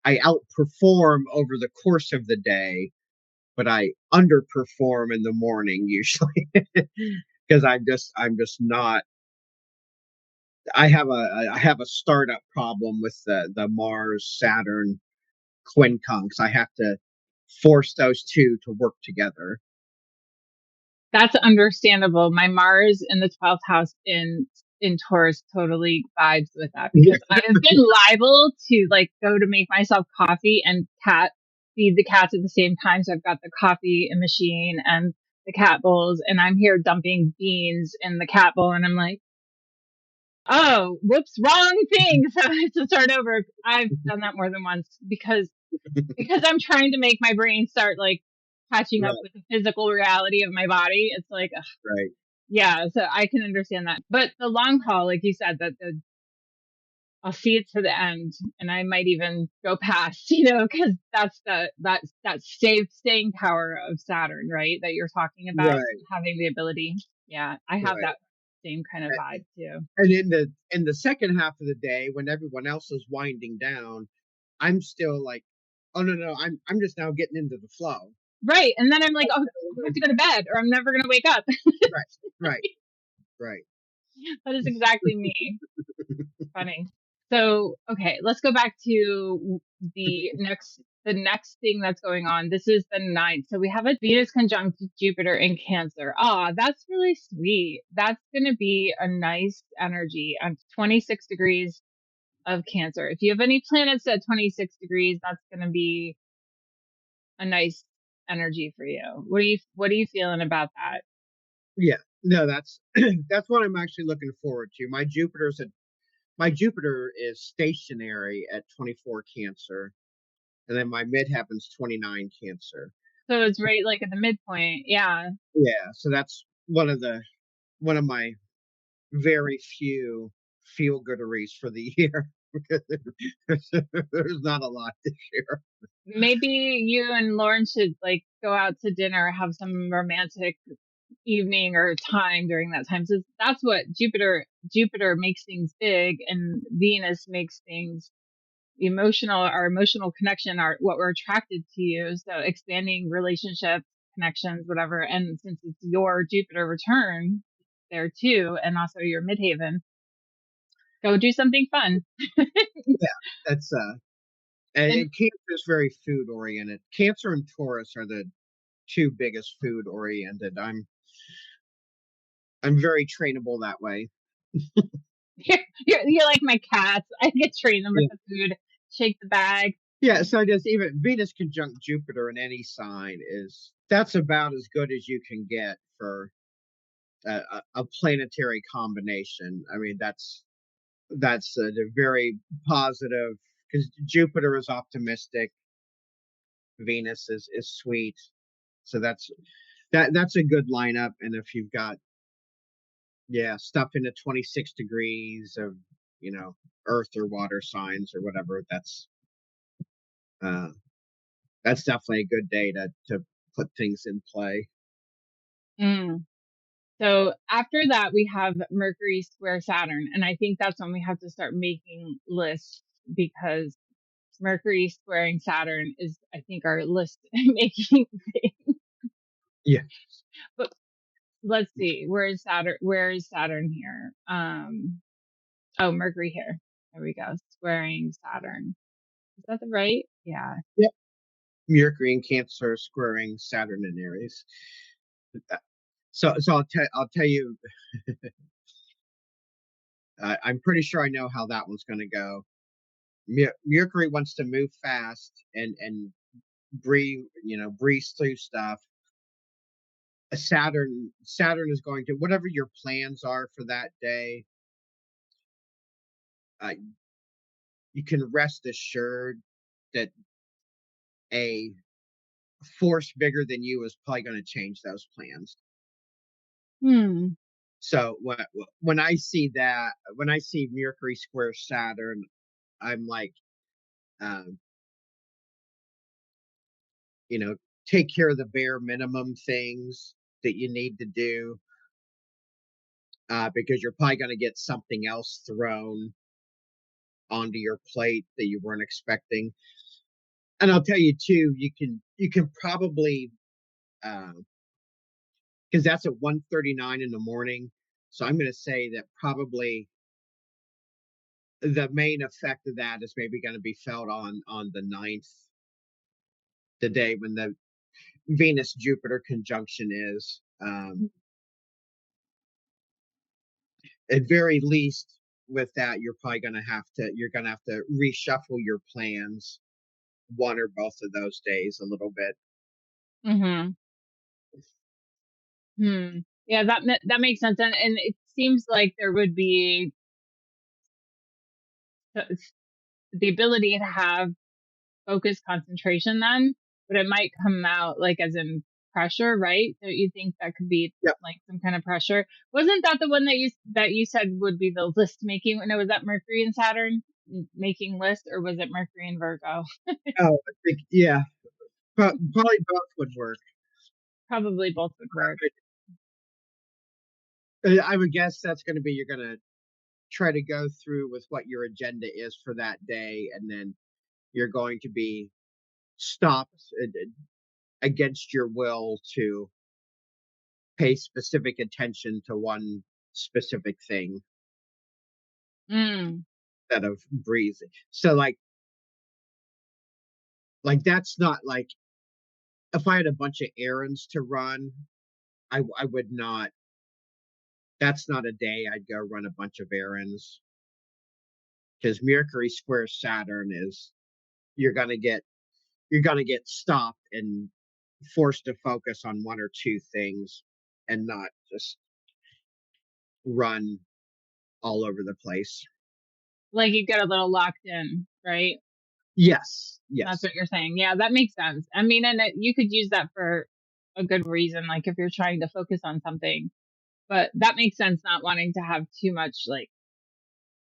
outperform over the course of the day, but I underperform in the morning usually because I'm just not. I have a startup problem with the Mars Saturn quincunx. I have to force those two to work together. That's understandable. My Mars in the 12th house in Taurus totally vibes with that Yeah, because I have been liable to like go to make myself coffee and feed the cats at the same time. So I've got the coffee machine and the cat bowls, and I'm here dumping beans in the cat bowl, and I'm like, oh, whoops, wrong thing. So I have to start over. I've done that more than once because I'm trying to make my brain start like catching up Right, with the physical reality of my body. It's like, ugh, right, yeah, so I can understand that. But the long haul, like you said, that I'll see it to the end, and I might even go past, because that's that staying power of Saturn, right? That you're talking about right, having the ability. Yeah, I have right. that same kind of vibe too. And in the second half of the day, when everyone else is winding down, I'm still like, oh no, I'm just now getting into the flow. Right, and then I'm like, oh, I have to go to bed, or I'm never gonna wake up. Right, right, right. That is exactly me. Funny. So, okay, let's go back to the next thing that's going on. This is the ninth. So we have a Venus conjunct Jupiter in Cancer. Ah, that's really sweet. That's going to be a nice energy on 26 degrees of Cancer. If you have any planets at 26 degrees, that's going to be a nice energy for you. What are you feeling about that? Yeah, no, that's that's what I'm actually looking forward to. My Jupiter is stationary at 24 Cancer, and then my midheaven's 29 Cancer. So it's right like at the midpoint. Yeah. Yeah, so that's one of my very few feel gooderies for the year. There's not a lot this year. Maybe you and Lauren should like go out to dinner, have some romantic evening or time during that time. So that's what Jupiter makes things big, and Venus makes things emotional. Our emotional connection are what we're attracted to you. So expanding relationships, connections, whatever. And since it's your Jupiter return there too, and also your midhaven, go do something fun. Yeah, that's and And Cancer is very food oriented. Cancer and Taurus are the two biggest food oriented. I'm very trainable that way. you're like my cats. I get trained them with Yeah. the food, shake the bag. Yeah, so just even Venus conjunct Jupiter in any sign is that's about as good as you can get for a planetary combination. I mean, that's a very positive because Jupiter is optimistic, Venus is sweet, so that's a good lineup. And if you've got stuff into 26 degrees of Earth or water signs or whatever, uh, that's definitely a good day to put things in play. Mm. So after that, we have Mercury square Saturn. And I think that's when we have to start making lists because Mercury squaring Saturn is, I think, our list making thing. Yeah, But let's see, where is Saturn? Where is Saturn here? Oh, Mercury here. There we go. Squaring Saturn. Is that the right? Yeah. yeah. Mercury in Cancer squaring Saturn in Aries. So I'll tell you, I'm pretty sure I know how that one's going to go. Mercury wants to move fast and breeze through stuff. Saturn is going to whatever your plans are for that day. Uh, you can rest assured that a force bigger than you is probably going to change those plans. Hmm. So when I see that, when I see Mercury square Saturn, I'm like, um, you know, take care of the bare minimum things that you need to do, because you're probably going to get something else thrown onto your plate that you weren't expecting. And I'll tell you too, you can probably because that's at 1:39 in the morning. So I'm going to say that probably the main effect of that is maybe going to be felt on the ninth, the day when the Venus Jupiter conjunction is. At very least, with that, you're going to have to reshuffle your plans one or both of those days a little bit. Mm-hmm. Yeah, that makes sense, and it seems like there would be the ability to have focused concentration then, but it might come out like as in pressure, right? Don't you think that could be Yep. like some kind of pressure? Wasn't that the one that you said would be the list making? No, was that Mercury and Saturn making list, or was it Mercury and Virgo? Oh, I think, yeah, probably both would work. Probably both would work. I would guess that's going to be, you're going to try to go through with what your agenda is for that day, and then you're going to be stopped against your will to pay specific attention to one specific thing Mm. instead of breathing. So that's not like, if I had a bunch of errands to run, I would not. That's not a day I'd go run a bunch of errands, because Mercury square Saturn is, you're gonna get stopped and forced to focus on one or two things and not just run all over the place. Like you get a little locked in, right? Yes, That's yes, what you're saying. Yeah, that makes sense. I mean, and you could use that for a good reason, like if you're trying to focus on something. But that makes sense, not wanting to have too much like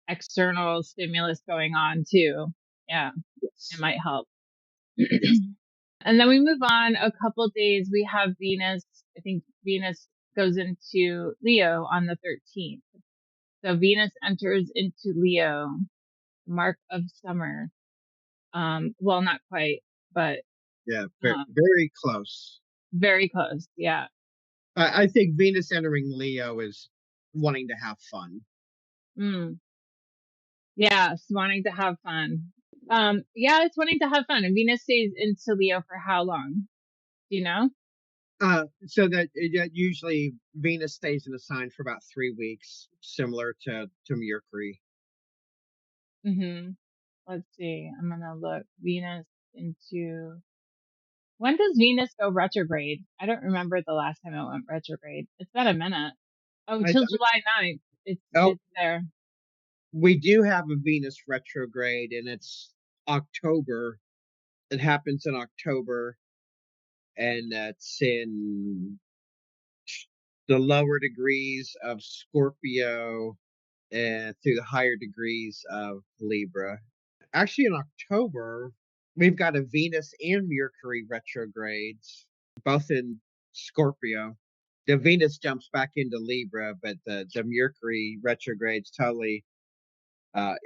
external stimulus going on too. Yeah, it yes, might help. yes. And then we move on a couple days. We have Venus. I think Venus goes into Leo on the 13th. So Venus enters into Leo, mark of summer. Well, not quite, but Yeah, um, very close. very close. Yeah. I think Venus entering Leo is wanting to have fun. Mm. Yeah, it's wanting to have fun. Yeah, it's wanting to have fun. And Venus stays into Leo for how long? Do you know? So that usually Venus stays in a sign for about 3 weeks, similar to Mercury. Mm-hmm. Let's see. I'm gonna look Venus into when does Venus go retrograde? I don't remember the last time it went retrograde. It's been a minute. Oh, I, till July 9th. oh, It's there. we do have a Venus retrograde, and it's October. It happens in October, and it's in the lower degrees of Scorpio and through the higher degrees of Libra. Actually, in October, we've got a Venus and Mercury retrogrades, both in Scorpio. The Venus jumps back into Libra, but the Mercury retrograde's totally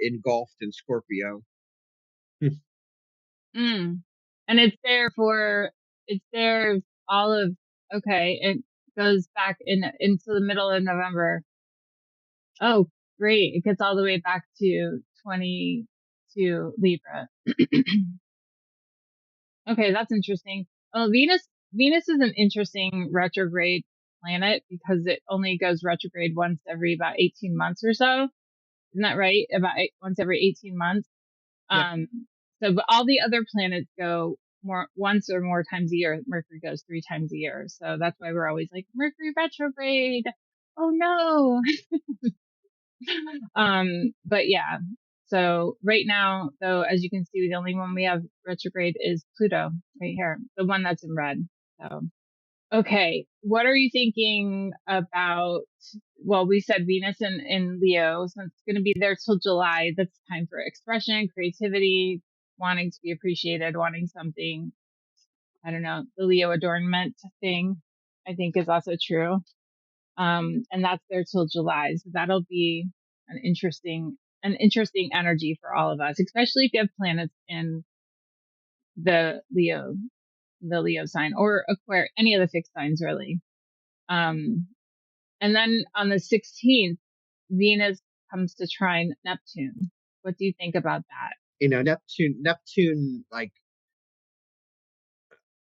engulfed in Scorpio. Mm. And it's there all of okay, it goes back into the middle of November. Oh, great. It gets all the way back to 22 Libra. Okay, that's interesting. Oh, Venus is an interesting retrograde planet because it only goes retrograde once every about 18 months or so. Isn't that right? About once every 18 months. Yep. Um, so, but all the other planets go more once or more times a year. Mercury goes 3 times a year. So that's why we're always like Mercury retrograde. Oh no. But yeah. So right now, though, as you can see, the only one we have retrograde is Pluto right here, the one that's in red. So, okay. What are you thinking about? Well, we said Venus in Leo, so it's going to be there till July. That's time for expression, creativity, wanting to be appreciated, wanting something. I don't know, the Leo adornment thing, I think is also true. And that's there till July. So that'll be an interesting energy for all of us, especially if you have planets in the Leo sign or Aquarius, any of the fixed signs really. Um, and then on the 16th, Venus comes to trine Neptune. What do you think about that? Neptune, like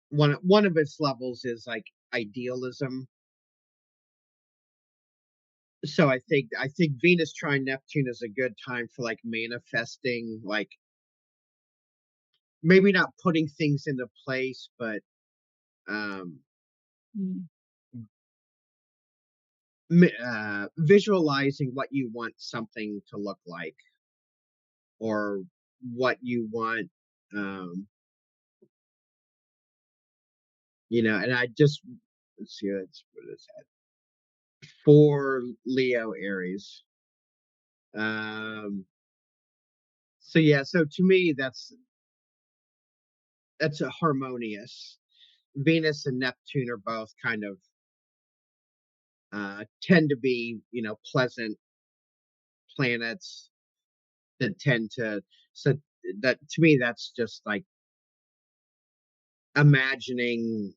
one of its levels is like idealism. So I think Venus trine Neptune is a good time for like manifesting, like maybe not putting things into place, but um Mm. visualizing what you want something to look like, or what you want, um, and I just, let's see, what is that? For Leo Aries. So yeah, so to me, that's a harmonious. Venus and Neptune are both kind of tend to be, pleasant planets that tend to, so that to me, that's just like imagining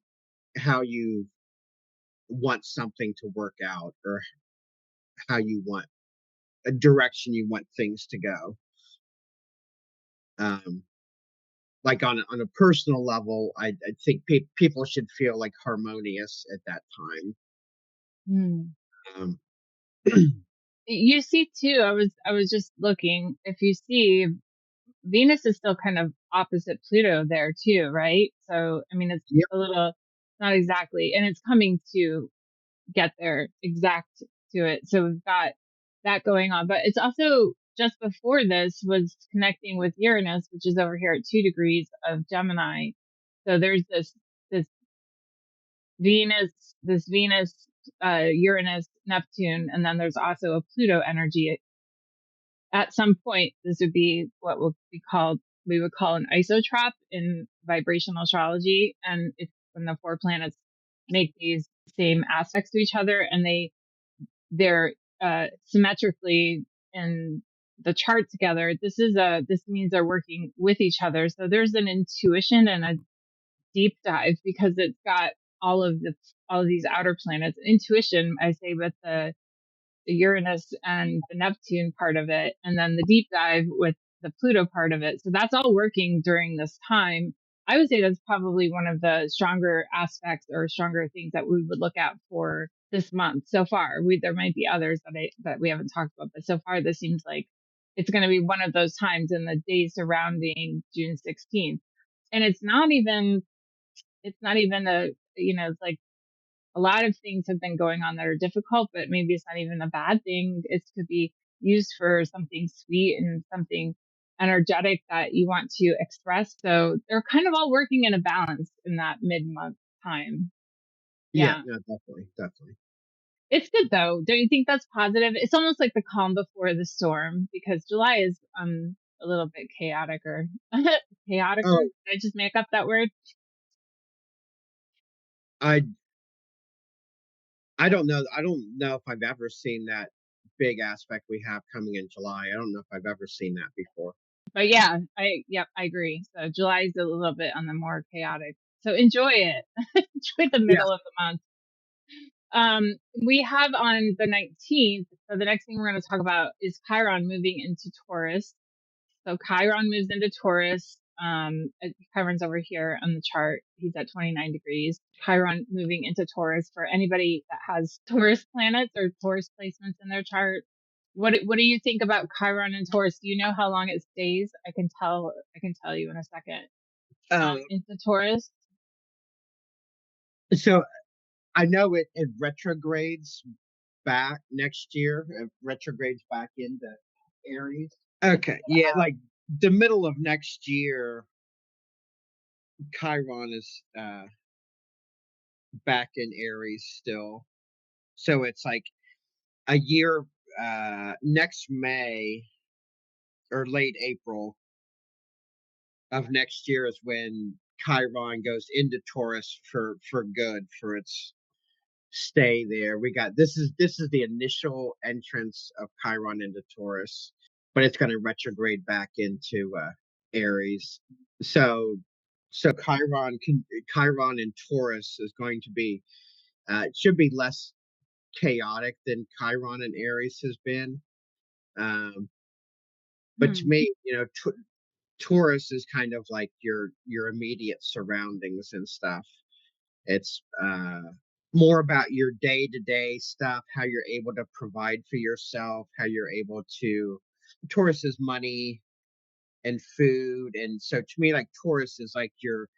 how you want something to work out, or how you want a direction you want things to go. Um, like on a personal level, I think people should feel like harmonious at that time. Hmm. Um, You see too, I was just looking. If you see, Venus is still kind of opposite Pluto there too, right? So, I mean, it's yeah, a little, not exactly, and it's coming to get there exact to it. So we've got that going on, but it's also just before this was connecting with Uranus, which is over here at 2 degrees of Gemini. So there's this Venus, Uranus, Neptune, and then there's also a Pluto energy. At some point, this would be what we would call an isotrop in vibrational astrology. And it's when the four planets make these same aspects to each other, and they're symmetrically in the chart together. This means they're working with each other. So there's an intuition and a deep dive, because it's got all of these outer planets. Intuition, I say, with the Uranus and the Neptune part of it, and then the deep dive with the Pluto part of it. So that's all working during this time. I would say that's probably one of the stronger aspects or stronger things that we would look at for this month so far. There might be others that we haven't talked about, but so far this seems like it's going to be one of those times in the days surrounding June 16th. And it's not even it's like a lot of things have been going on that are difficult, but maybe it's not even a bad thing. It could be used for something sweet and something energetic that you want to express. So they're kind of all working in a balance in that mid-month time. yeah, Yeah. no, definitely. It's good though. Don't you think that's positive? It's almost like the calm before the storm, because July is a little bit chaotic, or chaotic. Oh, Did I just make up that word? I I don't know. I don't know if I've ever seen that big aspect we have coming in July. I don't know if I've ever seen that before. But yeah, I agree. So July is a little bit on the more chaotic. So enjoy it. Enjoy the Yeah. middle of the month. We have on the 19th. So the next thing we're going to talk about is Chiron moving into Taurus. So Chiron moves into Taurus. Chiron's over here on the chart. He's at 29 degrees. Chiron moving into Taurus, for anybody that has Taurus planets or Taurus placements in their chart. What do you think about Chiron and Taurus? Do you know how long it stays? I can tell you in a second. Um, Into Taurus. so I know it retrogrades back next year. It retrogrades back into Aries. Okay. Yeah, like the middle of next year, Chiron is back in Aries still. So it's like a year, next May or late April of next year is when Chiron goes into Taurus for good, for its stay there. We got this is the initial entrance of Chiron into Taurus, but it's going to retrograde back into Aries. So Chiron in Taurus is going to be, it should be less chaotic than Chiron in Aries has been. Um, but to Hmm. me, Taurus is kind of like your immediate surroundings and stuff. It's more about your day to day stuff, how you're able to provide for yourself, how you're able to. Taurus is money and food, and so to me, like Taurus is like your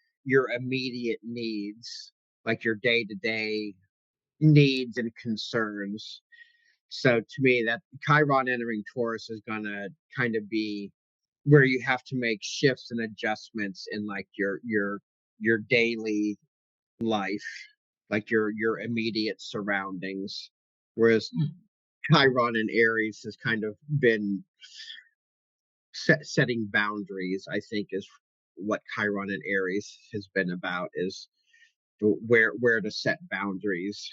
immediate needs, like your day to day. needs and concerns. So to me, that Chiron entering Taurus is gonna kind of be where you have to make shifts and adjustments in like your daily life, like your immediate surroundings. Whereas Chiron in Aries has kind of been setting boundaries. I think is what Chiron in Aries has been about, is where to set boundaries.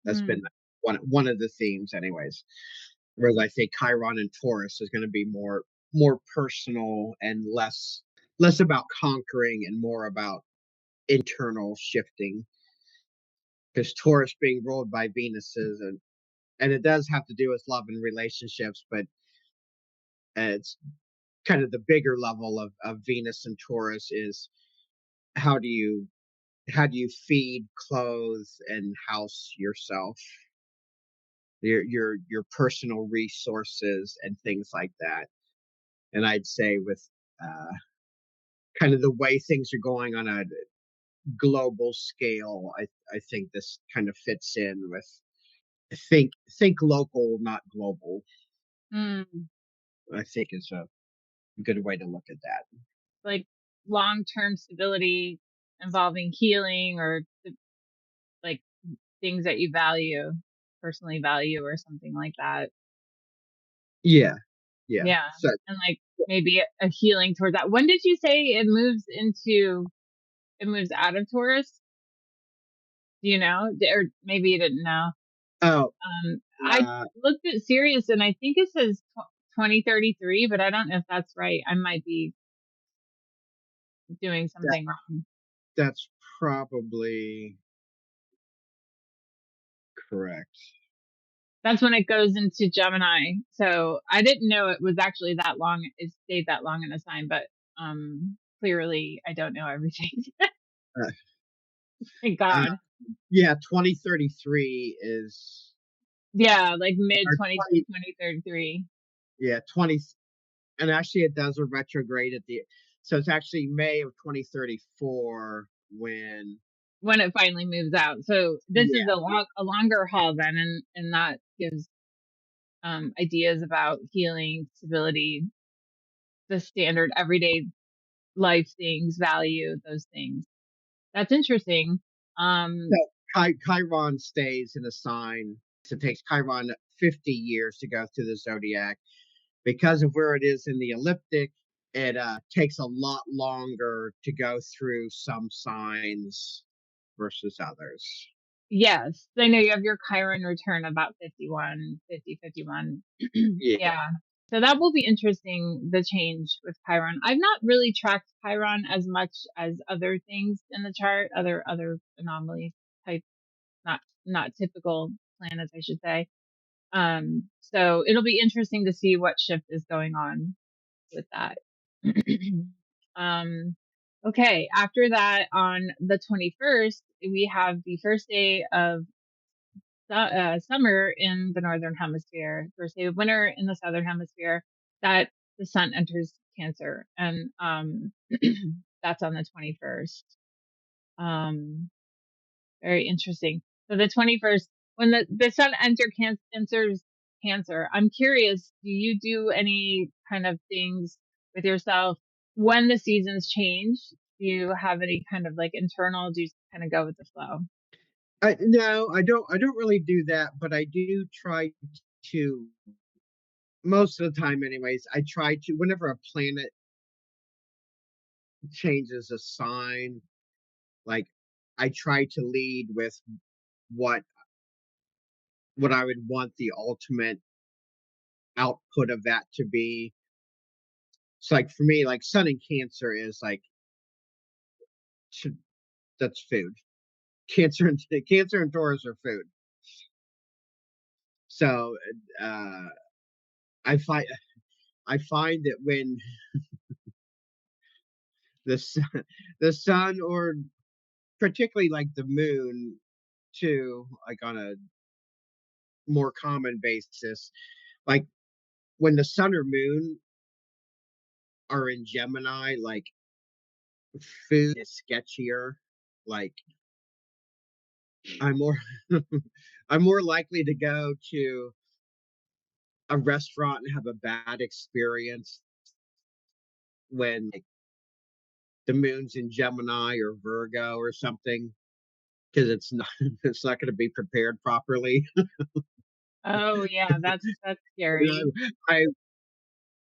That's been one of the themes, anyways. Whereas I think Chiron and Taurus is going to be more personal and less about conquering and more about internal shifting. Because Taurus being ruled by Venuses, and it does have to do with love and relationships, but it's kind of the bigger level of Venus and Taurus is how do you feed, clothe, and house yourself, your personal resources and things like that. And I'd say with uh, kind of the way things are going on a global scale, I think this kind of fits in with think local, not global. Mm. I think is a good way to look at that. Like long-term stability involving healing or like things that you personally value or something like that. Yeah, yeah. Yeah. So And like maybe a healing towards that. When did you say it moves out of Taurus? Do you know? Or maybe you didn't know. oh, I uh, looked at Sirius and I think it says 2033, but I don't know if that's right. I might be doing that something wrong. that's probably correct. That's when it goes into Gemini. So I didn't know it was actually that long. It stayed that long in a sign, but clearly I don't know everything. Uh, Thank uh, God. yeah, 2033 is Yeah, like mid or 20 20. 2033 Yeah, 20, and actually it does a retrograde at the, so it's actually May of 2034 when, when it finally moves out. So this is yeah, a longer haul then, and that gives ideas about healing, stability, the standard everyday life things, value, those things. That's interesting. so Um, Chiron stays in a sign. So it takes Chiron 50 years to go through the zodiac. Because of where it is in the ecliptic, it takes a lot longer to go through some signs versus others. yes, I know you have your Chiron return about 51, 50, 51. Yeah. Yeah. So that will be interesting, the change with Chiron. I've not really tracked Chiron as much as other things in the chart, other anomaly type, not typical planets, I should say. So it'll be interesting to see what shift is going on with that. um, okay. After that, on the 21st, we have the first day of summer in the northern hemisphere, first day of winter in the southern hemisphere. That the sun enters Cancer, and that's on the 21st. Um, very interesting. So the 21st, when the sun enters Cancer, I'm curious, do you do any kind of things with yourself when the seasons change? Do you have any kind of like internal, do you kind of go with the flow? No, I don't really do that, but I do try to, most of the time anyways, I try to, whenever a planet changes a sign, like I try to lead with what what I would want the ultimate output of that to be. It's like for me, like Sun in Cancer is like, that's food. Cancer and Taurus are food. So uh, I find I find that when the sun, the sun, or particularly like the moon, too, like on a more common basis, like when the sun or moon are in Gemini, like food is sketchier. Like I'm more I'm more likely to go to a restaurant and have a bad experience when like the moon's in Gemini or Virgo or something because it's not it's not going to be prepared properly. Oh yeah, that's scary. I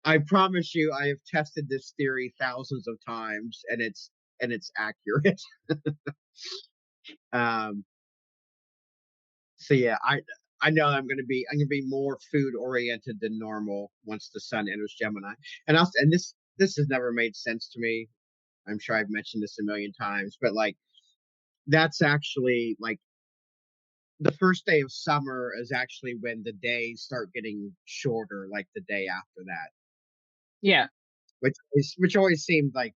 I promise you, I have tested this theory thousands of times, and it's accurate. um, so yeah, I know I'm gonna be more food oriented than normal once the sun enters Gemini, and this has never made sense to me. I'm sure I've mentioned this a million times, but like that's actually like the first day of summer is actually when the days start getting shorter, like the day after that, Yeah, which always seemed like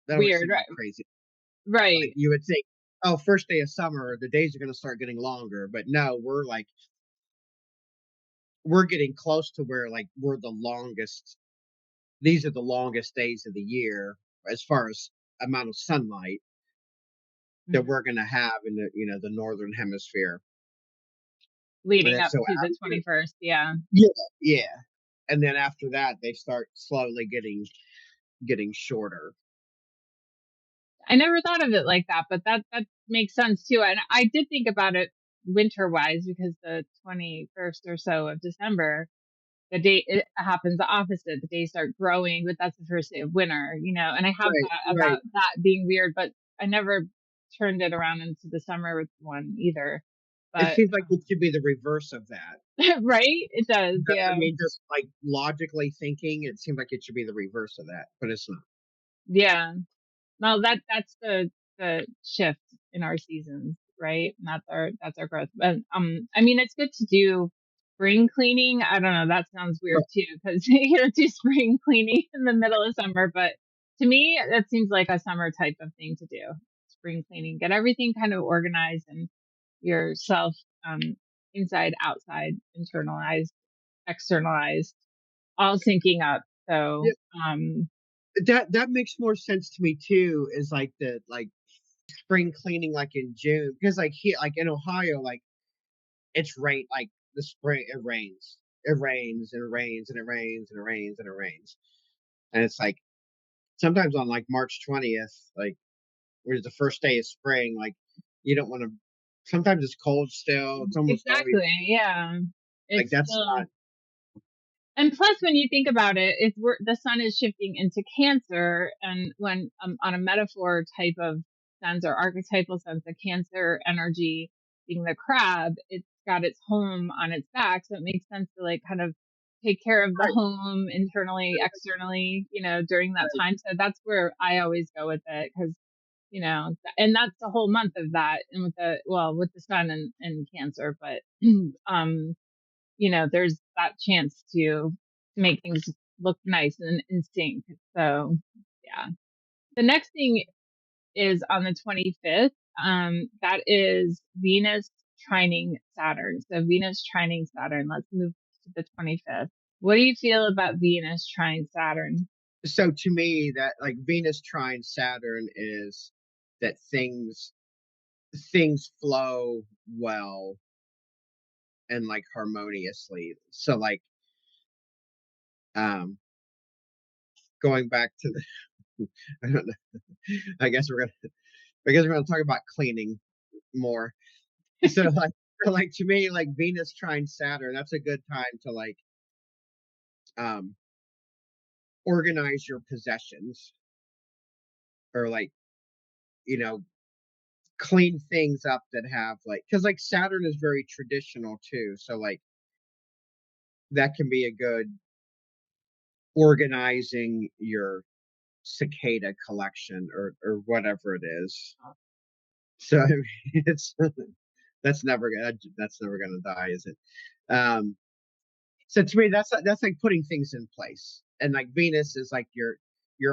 that always weird, seemed right? like crazy. Like Right. you would think, oh, first day of summer, the days are going to start getting longer, but no, we're getting close to where like we're the longest. These are the longest days of the year as far as amount of sunlight that Mhm. we're going to have in the northern hemisphere. And Leading then up so to the after 21st, yeah. yeah, yeah, and then after that they start slowly getting shorter. I never thought of it like that, but that makes sense too. And I did think about it winter wise because the 21st or so of December, the day it happens the opposite. The days start growing, but that's the first day of winter, And I have Right, thought right. about that being weird, but I never turned it around into the summer one either. It But seems like it should be the reverse of that. right, it does, I yeah, mean, just like logically thinking, it seems like it should be the reverse of that, but it's not. yeah. Well, that's the shift in our seasons, right? And that's our growth. But I mean, it's good to do spring cleaning. I don't know. That sounds weird too because you don't do spring cleaning in the middle of summer. But to me, that seems like a summer type of thing to do. Spring cleaning, get everything kind of organized and yourself um, inside, outside, internalized, externalized, all syncing up. So um, That makes more sense to me too. Is like the like spring cleaning like in June because like here like in Ohio like it's rain like the spring it rains and it rains and it rains and it rains and it rains and it's like sometimes on like March 20th like where's the first day of spring like you don't want to sometimes it's cold still it's almost always exactly, yeah. like It's that's still not and plus when you think about it, the sun is shifting into Cancer, and when on a metaphor type of sense or archetypal sense, the Cancer energy being the crab, it's got its home on its back, so it makes sense to like kind of take care of the right, home internally, externally, during that right, time. So that's where I always go with it because and that's the whole month of that, and with the sun and Cancer, but um there's that chance to make things look nice and in sync. So, yeah. The next thing is on the 25th. That is Venus trining Saturn. So, Venus trining Saturn. Let's move to the 25th. What do you feel about Venus trining Saturn? so to me that like Venus trine Saturn is that things flow well and like harmoniously. So like um going back to the I don't know. I guess we're gonna talk about cleaning more. So like to me, like Venus trine Saturn, that's a good time to like um organize your possessions or like, you know, clean things up that have like because like Saturn is very traditional too. So like that can be a good organizing your cicada collection or whatever it is. So I mean, it's that's never gonna die, is it? Um, so to me, that's like putting things in place, and like Venus is like your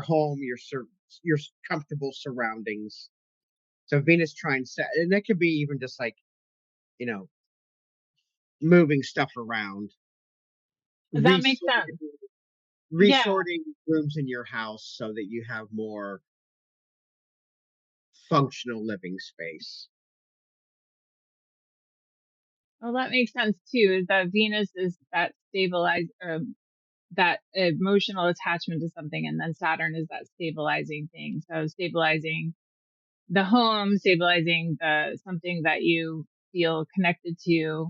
home, your comfortable surroundings. So Venus trying set, and that could be even just like you know moving stuff around, That makes resorting sense. Yeah. resorting rooms in your house so that you have more functional living space. Well, that makes sense too. Is that Venus is that stabilize, that emotional attachment to something, and then Saturn is that stabilizing thing. So stabilizing the home, stabilizing the something that you feel connected to,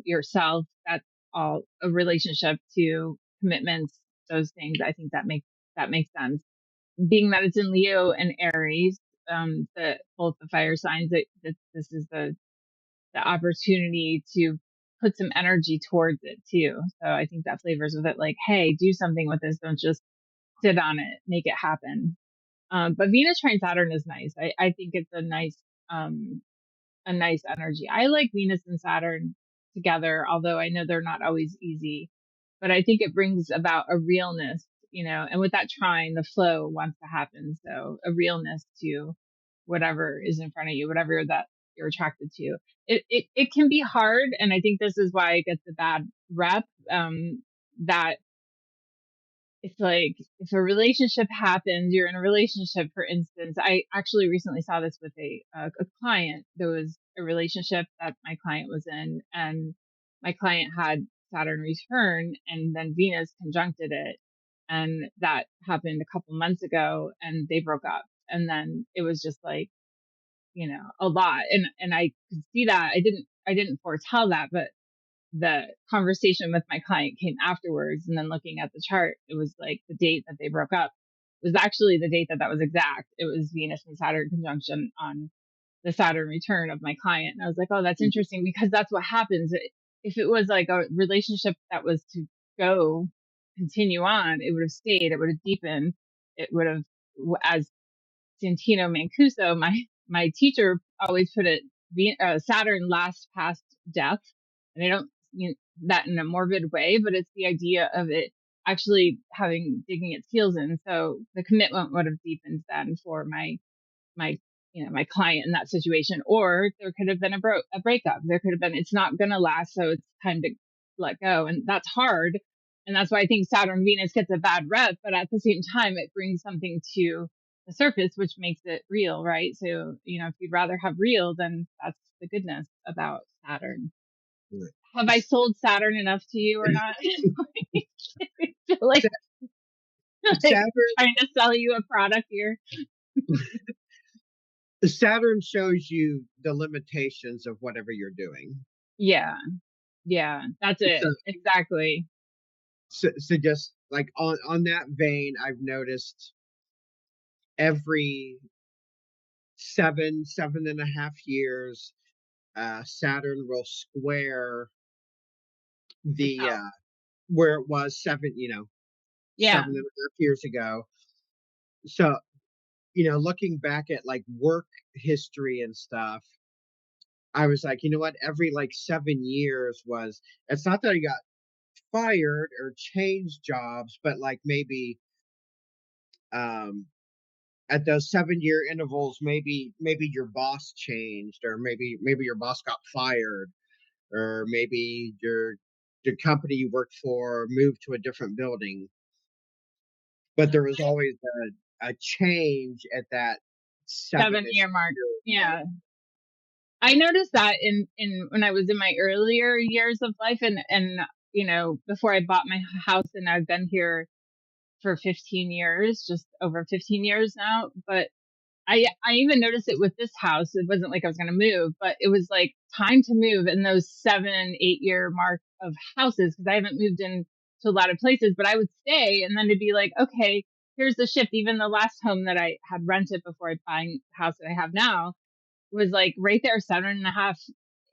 yourself. That's all a relationship to commitments. Those things. I think that makes sense. Being that it's in Leo and Aries, both the fire signs, that this is the opportunity to put some energy towards it too. So I think that flavors with it like, hey, do something with this. Don't just sit on it, make it happen. But Venus trine Saturn is nice. I think it's um, a nice energy. I like Venus and Saturn together, although I know they're not always easy, but I think it brings about a realness, and with that trine, the flow wants to happen. So a realness to whatever is in front of you, whatever that you're attracted to. It can be hard. And I think this is why it gets a bad rep. That it's like if a relationship happens, you're in a relationship, for instance. I actually recently saw this with a client. There was a relationship that my client was in, and my client had Saturn return, and then Venus conjuncted it, and that happened a couple months ago, and they broke up. And then it was just like, a lot, and I could see that. I didn't foretell that, but the conversation with my client came afterwards, and then looking at the chart, it was like the date that they broke up was actually the date that was exact. It was Venus and Saturn conjunction on the Saturn return of my client. And I was like, oh, that's interesting, because that's what happens. If it was like a relationship that was to continue on, it would have stayed, it would have deepened, it would have, as Santino Mancuso, my teacher, always put it, Saturn lasts past death. And I don't mean that in a morbid way, but it's the idea of it actually digging its heels in. So the commitment would have deepened then for my my client in that situation. Or there could have been a breakup. There could have been, it's not going to last, so it's time to let go. And that's hard. And that's why I think Saturn Venus gets a bad rep, but at the same time, it brings something to the surface, which makes it real, right? So, if you'd rather have real, then that's the goodness about Saturn. Right. Have I sold Saturn enough to you or not? I feel like, Saturn, trying to sell you a product here. Saturn shows you the limitations of whatever you're doing. Yeah. Yeah. That's it. Exactly. So just like on that vein, I've noticed every 7.5 years, Saturn will square the where it was Yeah. 7.5 years ago. So, looking back at like work history and stuff, I was like, you know what? Every like 7 years it's not that I got fired or changed jobs, but like maybe um at those 7 year intervals, maybe your boss changed, or maybe your boss got fired, or maybe the company you worked for moved to a different building. But there was always a change at that 7-year mark. Yeah. I noticed that in when I was in my earlier years of life, and before I bought my house, and I've been here for 15 years, just over 15 years now. But I even noticed it with this house. It wasn't like I was going to move, but it was like time to move in those 7-8 year mark of houses, because I haven't moved in to a lot of places, but I would stay, and then to be like, okay, here's the shift. Even the last home that I had rented before I buying the house that I have now was like right there, 7.5,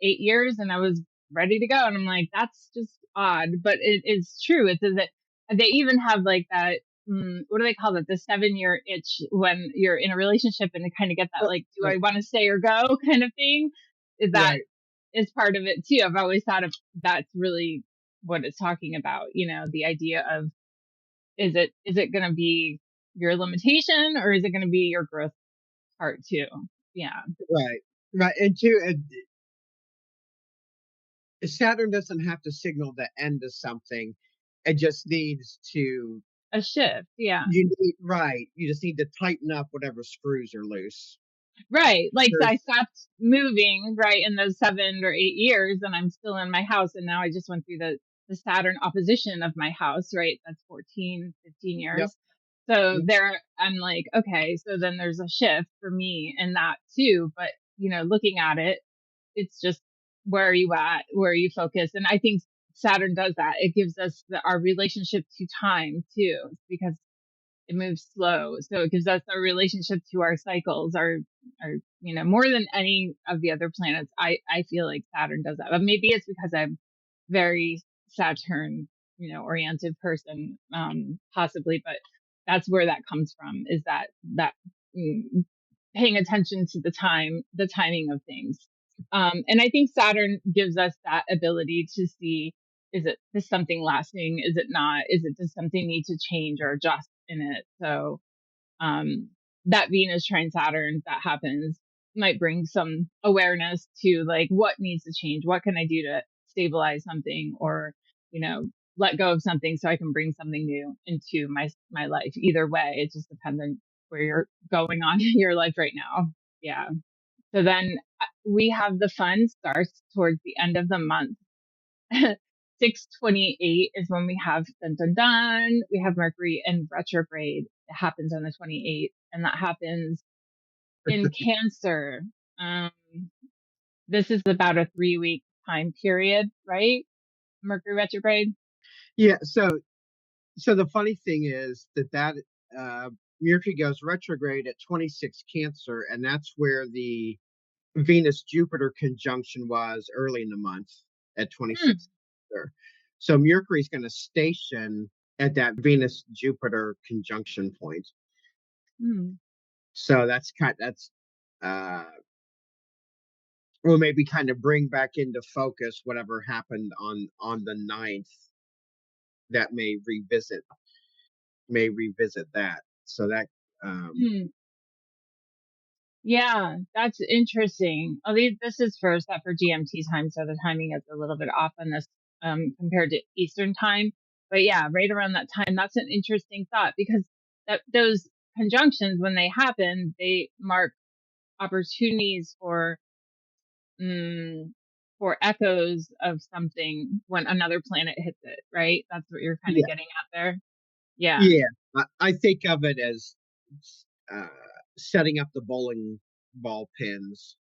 8 years, and I was ready to go. And I'm like, that's just odd, but it is true. It's that they even have like that. What do they call it? The 7-year itch when you're in a relationship, and to kind of get that, like, do I want to stay or go kind of thing. That is part of it too. I've always thought of that's really what it's talking about. The idea of, is it going to be your limitation, or is it going to be your growth part too? Yeah. Right. And two, Saturn doesn't have to signal the end of something. It just needs to A shift. Yeah. you just need to tighten up whatever screws are loose. Right. Like There's- I stopped moving, right, in those 7 or 8 years, and I'm still in my house. And now I just went through the Saturn opposition of my house, right? That's 14, 15 Yep. years. So Yep. there, I'm like, okay, so then there's a shift for me in that too. But, looking at it, it's just, where are you at? Where are you focused? And I think Saturn does that. It gives us our relationship to time too, because it moves slow. So it gives us a relationship to our cycles, our, more than any of the other planets. I feel like Saturn does that, but maybe it's because I'm very Saturn, oriented person, possibly, but that's where that comes from, is that mm, paying attention to the timing of things. And I think Saturn gives us that ability to see, is it this something lasting? Is it not? Does something need to change or adjust in it? So, that Venus trine Saturn that happens might bring some awareness to, like, what needs to change? What can I do to stabilize something, or, you know, let go of something so I can bring something new into my life? Either way, it just depends on where you're going on in your life right now. Yeah. So then we have the fun starts towards the end of the month. 6/28 is when we have, dun dun dun, we have Mercury in retrograde. It happens on the 28th, and that happens in Cancer. Um, this is about a 3-week time period, right? Mercury retrograde. Yeah. So the funny thing is that uh, Mercury goes retrograde at 26 Cancer, and that's where the Venus Jupiter conjunction was early in the month at 26 Cancer. So Mercury's going to station at that Venus Jupiter conjunction point. Hmm. So that's uh will maybe kind of bring back into focus whatever happened on the 9th, that may revisit that. So that Hmm. Yeah, that's interesting. Oh, this is set for GMT time, so the timing is a little bit off on this, compared to Eastern time. But yeah, right around that time, that's an interesting thought, because those conjunctions, when they happen, they mark opportunities mm, for echoes of something when another planet hits it, right? That's what you're kind of yeah. getting at there. Yeah. Yeah, I think of it as uh, setting up the bowling ball pins.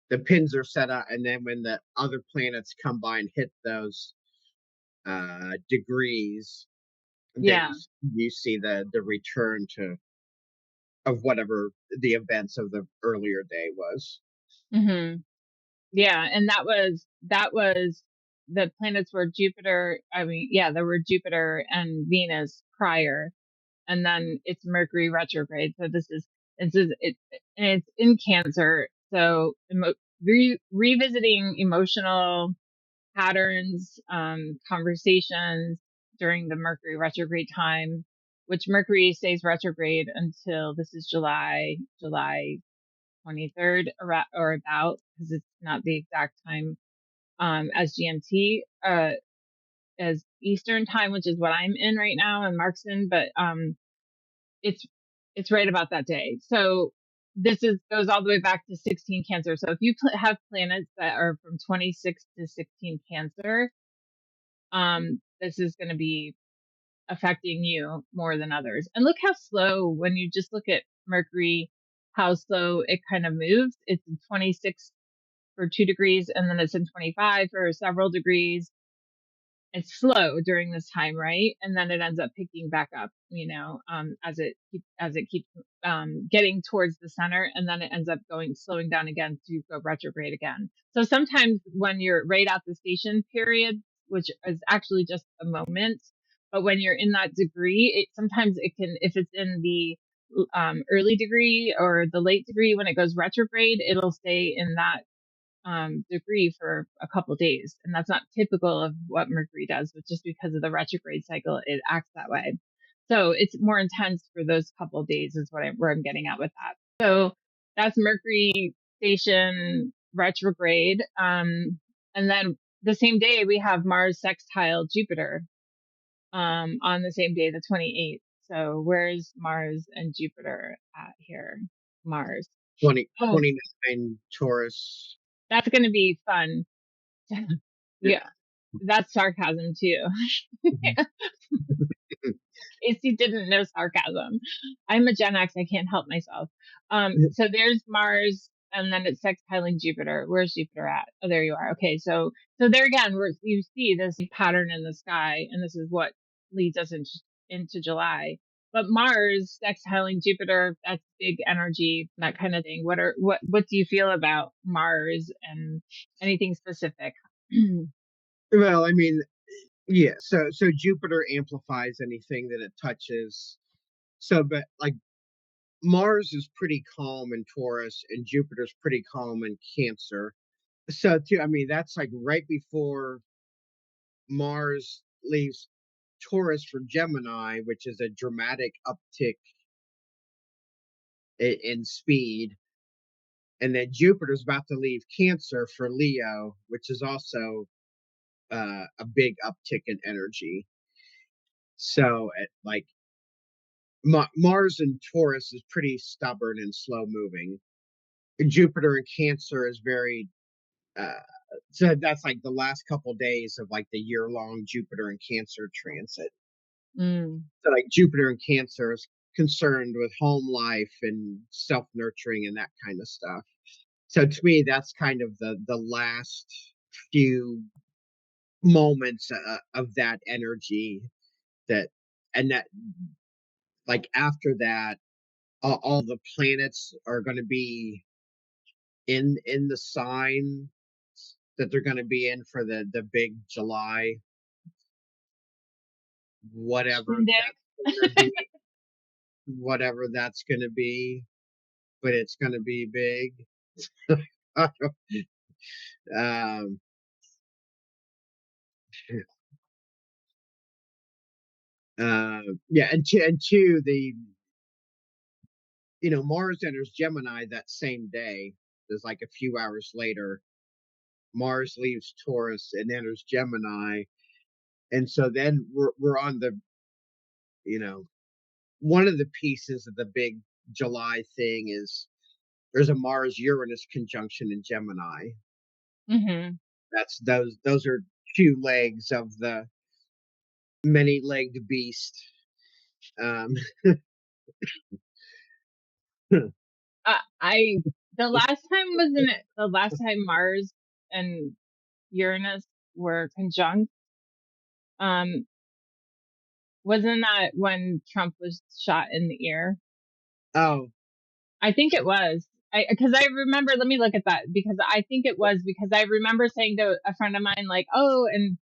The pins are set up, and then when the other planets come by and hit those degrees, then Yeah. you see the return to of whatever the events of the earlier day was. Hmm. Yeah, and that was the planets were Jupiter. I mean, yeah, there were Jupiter and Venus prior, and then it's Mercury retrograde. So and it's in Cancer. So revisiting emotional patterns, conversations during the Mercury retrograde time, which Mercury stays retrograde until, this is July 23rd, or about, because it's not the exact time, as GMT, as Eastern time, which is what I'm in right now, and Mark's in, but it's it's right about that day. So this goes all the way back to 16 Cancer. So if you have planets that are from 26 to 16 Cancer, this is going to be affecting you more than others. And look how slow, when you just look at Mercury, how slow it kind of moves. It's in 26 for 2 degrees, and then it's in 25 for several degrees. It's slow during this time, right? And then it ends up picking back up, as it keeps getting towards the center, and then it ends up slowing down again to go retrograde again. So sometimes when you're right at the station period, which is actually just a moment, but when you're in that degree, sometimes it can, if it's in the early degree or the late degree, when it goes retrograde, it'll stay in that degree for a couple days. And that's not typical of what Mercury does, but just because of the retrograde cycle, it acts that way. So it's more intense for those couple days, is where I'm getting at with that. So that's Mercury station retrograde. And then the same day we have Mars sextile Jupiter, on the same day, the 28th. So where's Mars and Jupiter at here? Mars. Oh, 29 Taurus. that's going to be fun. Yeah, that's sarcasm too. If you didn't know sarcasm, I'm a Gen X. I can't help myself. So there's Mars, and then it's sextiling Jupiter. Where's Jupiter at? Oh, there you are. Okay, so there again, you see this pattern in the sky, and this is what leads us into July. But Mars sextiling Jupiter, that's big energy, that kind of thing. What do you feel about Mars and anything specific? Well, I mean, yeah. So Jupiter amplifies anything that it touches. So, but like Mars is pretty calm in Taurus, and Jupiter's pretty calm in Cancer. So, too, I mean, that's like right before Mars leaves Taurus for Gemini, which is a dramatic uptick in speed. And then Jupiter's about to leave Cancer for Leo, which is also a big uptick in energy. So, like Mars in Taurus is pretty stubborn and slow moving. Jupiter in Cancer is very uh, so that's like the last couple days of like the year-long Jupiter and Cancer transit. So like Jupiter and Cancer is concerned with home life and self-nurturing and that kind of stuff. So to me, that's kind of the last few moments of that energy that, and that like after that, all the planets are going to be in the sign that they're going to be in for the big July, whatever that's going to be, whatever that's going to be, but it's going to be big. um, yeah, and two, the Mars enters Gemini that same day. There's like a few hours later. Mars leaves Taurus and enters Gemini, and so then we're on the one of the pieces of the big July thing is there's a Mars Uranus conjunction in Gemini. Mm-hmm. That's those are two legs of the many-legged beast. Um, I the last time Mars and Uranus were conjunct. Wasn't that when Trump was shot in the ear? oh, I think it was. Because I remember. Let me look at that because I think it was because I remember saying to a friend of mine like, "Oh," and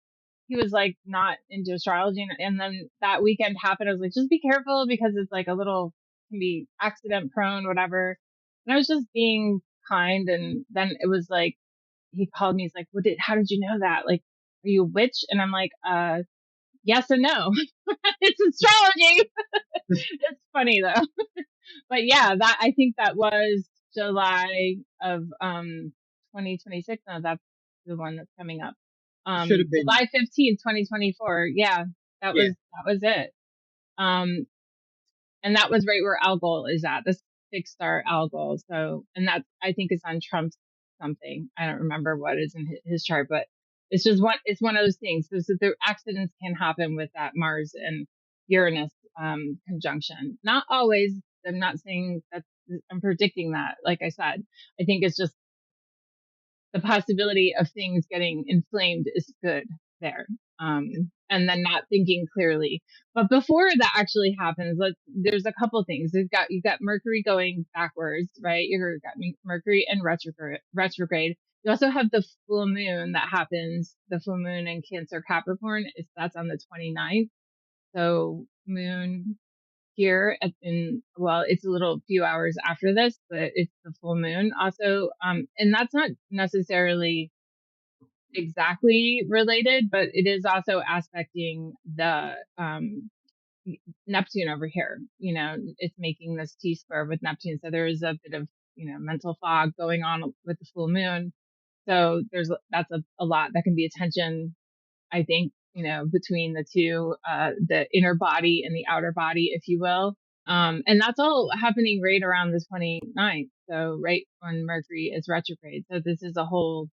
he was like not into astrology, and then that weekend happened. I was like, "Just be careful because it's like a little can be accident prone, whatever." And I was just being kind, and then it was like he called me. He's like, how did you know that? Like, are you a witch?" And I'm like, yes and no. It's astrology. It's funny though. But yeah, that I think that was July of 2026. No, that's the one that's coming up. should have been. July 15th, 2024. Yeah, that Yeah, was it. Um and that was right where Algol is at, this big star Algol. So, and that I think is on Trump's something. I don't remember what is in his chart, but it's one of those things. So the accidents can happen with that Mars and Uranus conjunction. Not always. I'm not saying that I'm predicting that. Like I said, I think it's just the possibility of things getting inflamed is good there. And then not thinking clearly. But before that actually happens, there's a couple things. You've got Mercury going backwards, right? You've got Mercury in retrograde. You also have the full moon that happens, the full moon in Cancer Capricorn. That's on the 29th. So moon here it's a little few hours after this, but it's the full moon also. And that's not necessarily exactly related, but it is also aspecting the Neptune over here. It's making this T square with Neptune. So there is a bit of, mental fog going on with the full moon. So that's a lot that can be a tension, I think, between the two, the inner body and the outer body, if you will. And that's all happening right around the 29th. So right when Mercury is retrograde. So this is a whole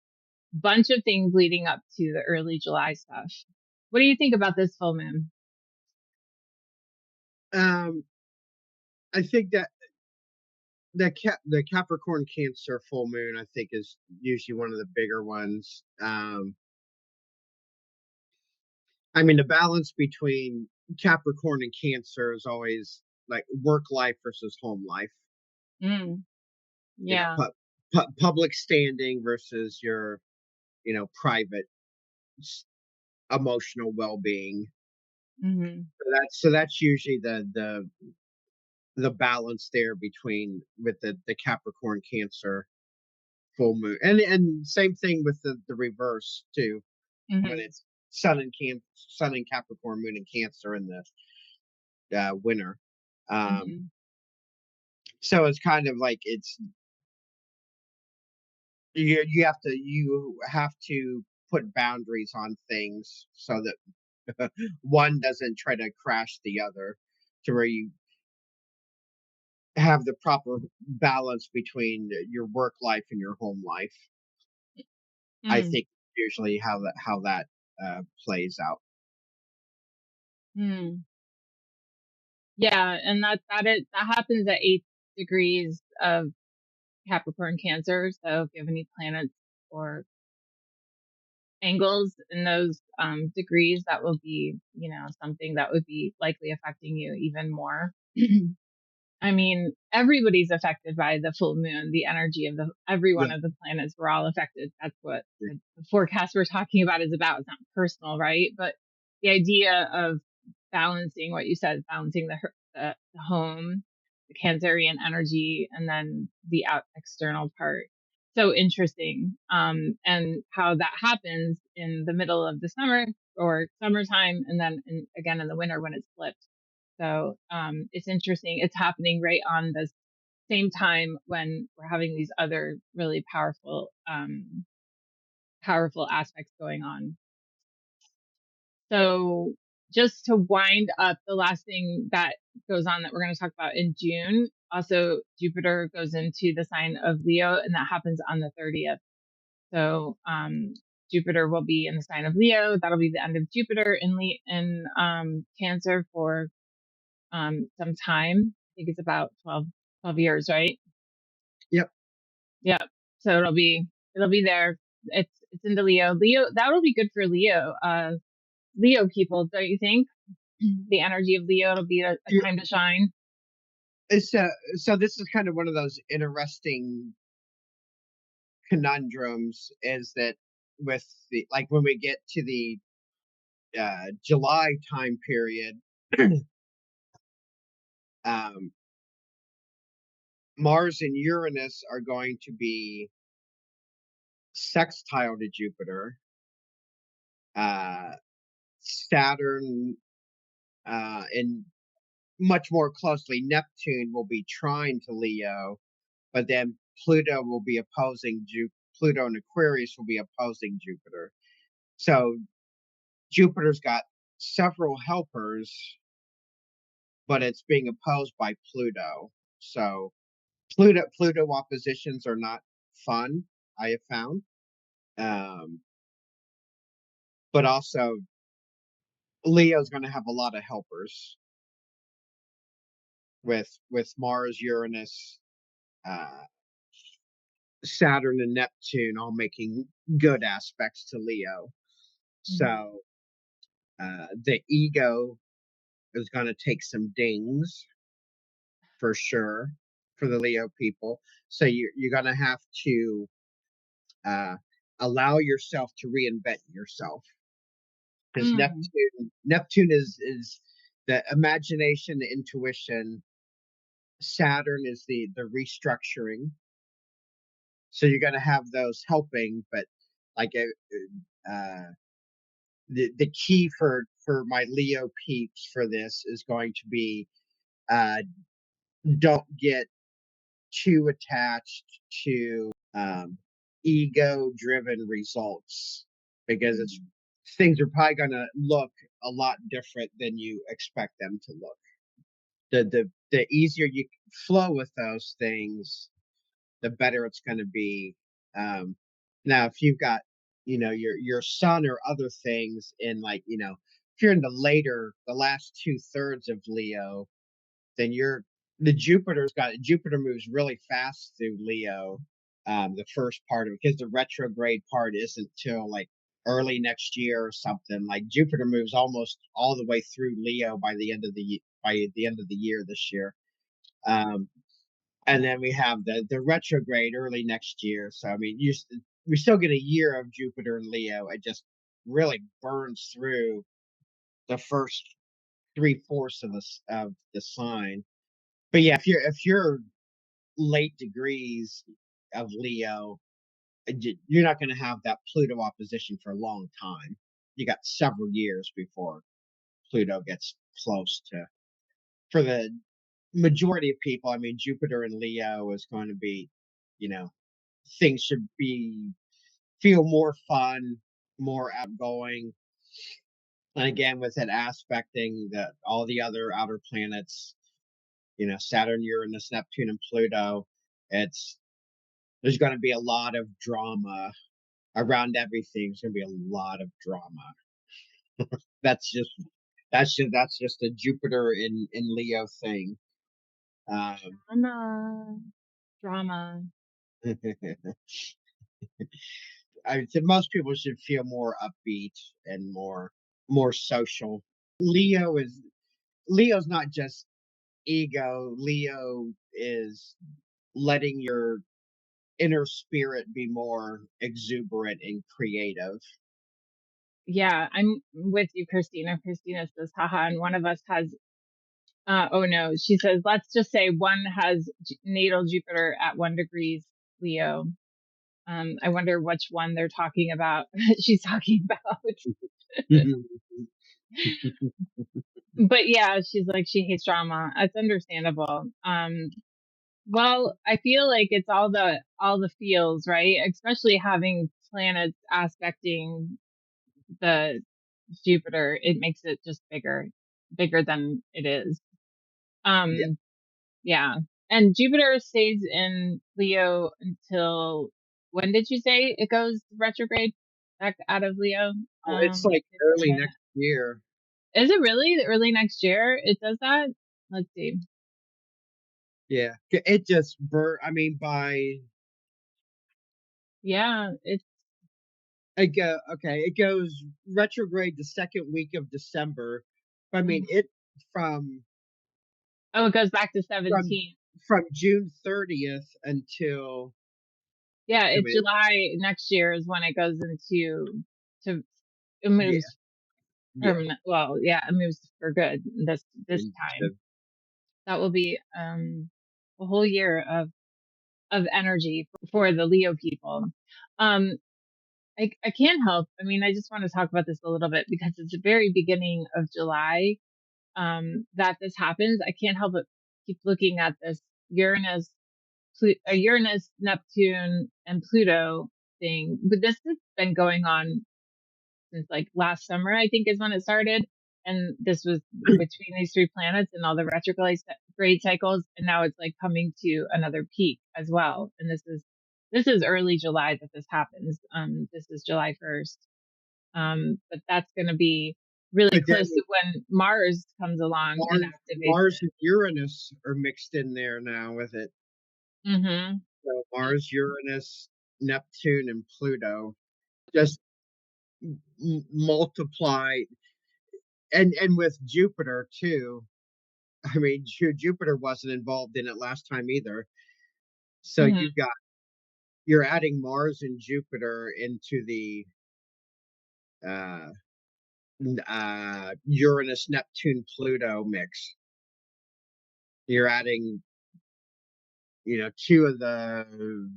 bunch of things leading up to the early July stuff. What do you think about this full moon? I think that the Capricorn Cancer full moon, I think, is usually one of the bigger ones. I mean, the balance between Capricorn and Cancer is always like work life versus home life. Mm, yeah. Public standing versus your, private emotional well-being. Mm-hmm. So that's usually the balance there between with the Capricorn Cancer full moon, and same thing with the reverse too, when Mm-hmm. it's Sun in Capricorn, Moon in Cancer in the winter. Mm-hmm. So it's kind of like you have to put boundaries on things so that one doesn't try to crash the other, to where you have the proper balance between your work life and your home life. I Mm, think usually how that plays out. mm. Yeah, and that happens at 8 degrees of Capricorn Cancer. So if you have any planets or angles in those degrees, that will be, something that would be likely affecting you even more. I mean, everybody's affected by the full moon, the energy of every Yeah, one of the planets. We're all affected. That's what the forecast we're talking about is about. It's not personal, right? But the idea of balancing what you said, balancing the home, the Cancerian energy, and then the external part. So interesting. And how that happens in the middle of the summer or summertime, and then again in the winter when it's flipped. So it's interesting. It's happening right on the same time when we're having these other really powerful aspects going on. So just to wind up, the last thing that goes on that we're going to talk about in June, also Jupiter goes into the sign of Leo, and that happens on the 30th. So Jupiter will be in the sign of Leo. That'll be the end of Jupiter in Cancer for some time. I think it's about 12 years, right? yep. Yep. So it'll be there. It's into Leo. Leo, that'll be good for Leo. Leo people, don't you think? The energy of Leo, it'll be a time to shine. It's so this is kind of one of those interesting conundrums, is that with the, like, when we get to the July time period, um, Mars and Uranus are going to be sextile to Jupiter. Uh, Saturn and much more closely, Neptune will be trine to Leo, but then Pluto will be opposing Pluto and Aquarius will be opposing Jupiter. So Jupiter's got several helpers, but it's being opposed by Pluto. So Pluto oppositions are not fun, I have found. Um, but also Leo's going to have a lot of helpers with Mars, Uranus, uh, Saturn, and Neptune all making good aspects to Leo. Mm-hmm. So the ego is going to take some dings for sure for the Leo people. So you're going to have to uh, allow yourself to reinvent yourself, because Mm, Neptune is the imagination, the intuition. Saturn is the restructuring. So you're going to have those helping, but like the key for my Leo peeps for this is going to be, uh, don't get too attached to ego driven results, because it's things are probably going to look a lot different than you expect them to look. The easier you flow with those things, the better it's going to be. Now, if you've got, your sun or other things in, like, if you're in the last 2/3 of Leo, then Jupiter moves really fast through Leo. The first part of it, because the retrograde part isn't till like early next year or something. Like Jupiter moves almost all the way through Leo by the end of the year this year. And then we have the retrograde early next year. So I mean, we still get a year of Jupiter in Leo. It just really burns through the first 3/4 of the sign. But yeah, if you're late degrees of Leo, you're not going to have that Pluto opposition for a long time. You got several years before Pluto gets close to. For the majority of people, I mean, Jupiter and Leo is going to be, things should feel more fun, more outgoing. And again, with it aspecting all the other outer planets, Saturn, Uranus, Neptune, and Pluto, there's going to be a lot of drama around everything. There's going to be a lot of drama. That's just a Jupiter in Leo thing. Drama. I would say most people should feel more upbeat and more social. Leo's not just ego. Leo is letting your inner spirit be more exuberant and creative. Yeah, I'm with you, Christina. Christina says, haha, and one of us has, oh no, she says, let's just say one has natal Jupiter at 1 degrees Leo. I wonder which one they're talking about. She's talking about. But yeah, she's like, she hates drama. It's understandable. Well, I feel like it's all the feels, right? Especially having planets aspecting the Jupiter, it makes it just bigger than it is. Yeah. Yeah. And Jupiter stays in Leo until, when did you say it goes retrograde back out of Leo? It's like early next year. Is it really early next year? It does that? Let's see. Yeah, it just I mean, Yeah, it goes retrograde the second week of December. I mean, it from it goes back to from 17. from June 30th until, Yeah, I it's mean, July next year is when it goes it moves yeah, permanent. Well, yeah, it moves for good this into time. That will be a whole year of energy for the Leo people. Um, I can't help. I mean, I just want to talk about this a little bit because it's the very beginning of July that this happens. I can't help but keep looking at this Uranus, Neptune, and Pluto thing. But this has been going on since like last summer, I think is when it started. And this was between these three planets and all the retrograde cycles. And now it's like coming to another peak as well. And this is early July that this happens. This is July 1st. But that's going to be really close to when Mars comes along and activates Mars and Uranus are mixed in there now with it. Mm-hmm. So Mars, Uranus, Neptune, and Pluto just multiply, and with Jupiter too. I mean, Jupiter wasn't involved in it last time either. So Mm-hmm. you're adding Mars and Jupiter into the Uranus, Neptune, Pluto mix. You're adding, two of the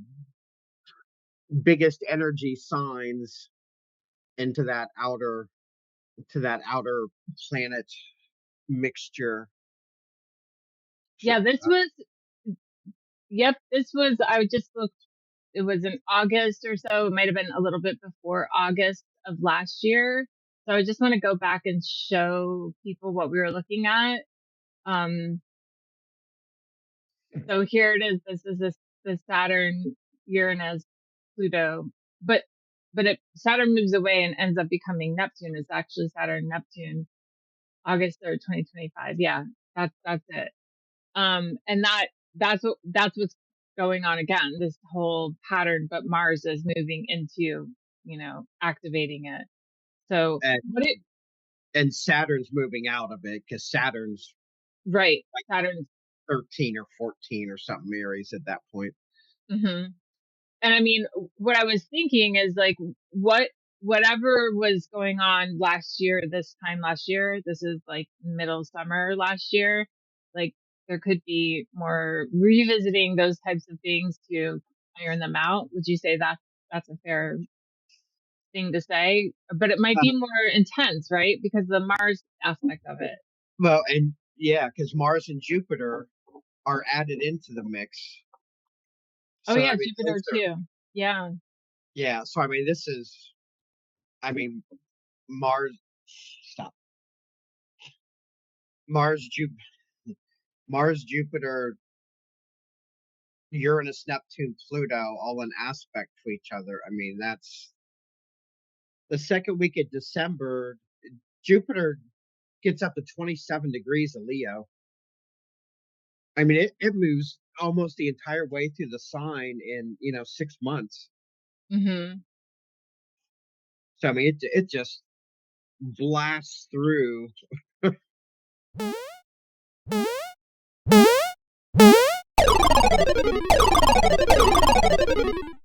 biggest energy signs into that outer planet mixture. Yeah, this was, I just looked, it was in August or so. It might have been a little bit before August of last year. So I just want to go back and show people what we were looking at. So here it is. This is this the Saturn, Uranus, Pluto, but Saturn moves away and ends up becoming Neptune. It's actually Saturn Neptune, August 3rd, 2025. Yeah, that's it. And that's what's going on again, this whole pattern, but Mars is moving into, activating it. So and Saturn's moving out of it because Saturn's right, Saturn's 13 or 14 or something Aries at that point. Mm-hmm. And I mean, what I was thinking is like, whatever was going on this time last year, this is like middle summer last year, like there could be more revisiting those types of things to iron them out. Would you say that's a fair thing to say? But it might be more intense, right? Because the Mars aspect of it. Well, and yeah, because Mars and Jupiter are added into the mix. So, yeah, Jupiter too. Yeah. Yeah. So, I mean, Mars, stop. Mars, Jupiter, Uranus, Neptune, Pluto, all in aspect to each other. I mean, that's the second week of December. Jupiter gets up to 27 degrees of Leo. I mean, it moves almost the entire way through the sign in 6 months. Mm-hmm. So I mean, it just blasts through.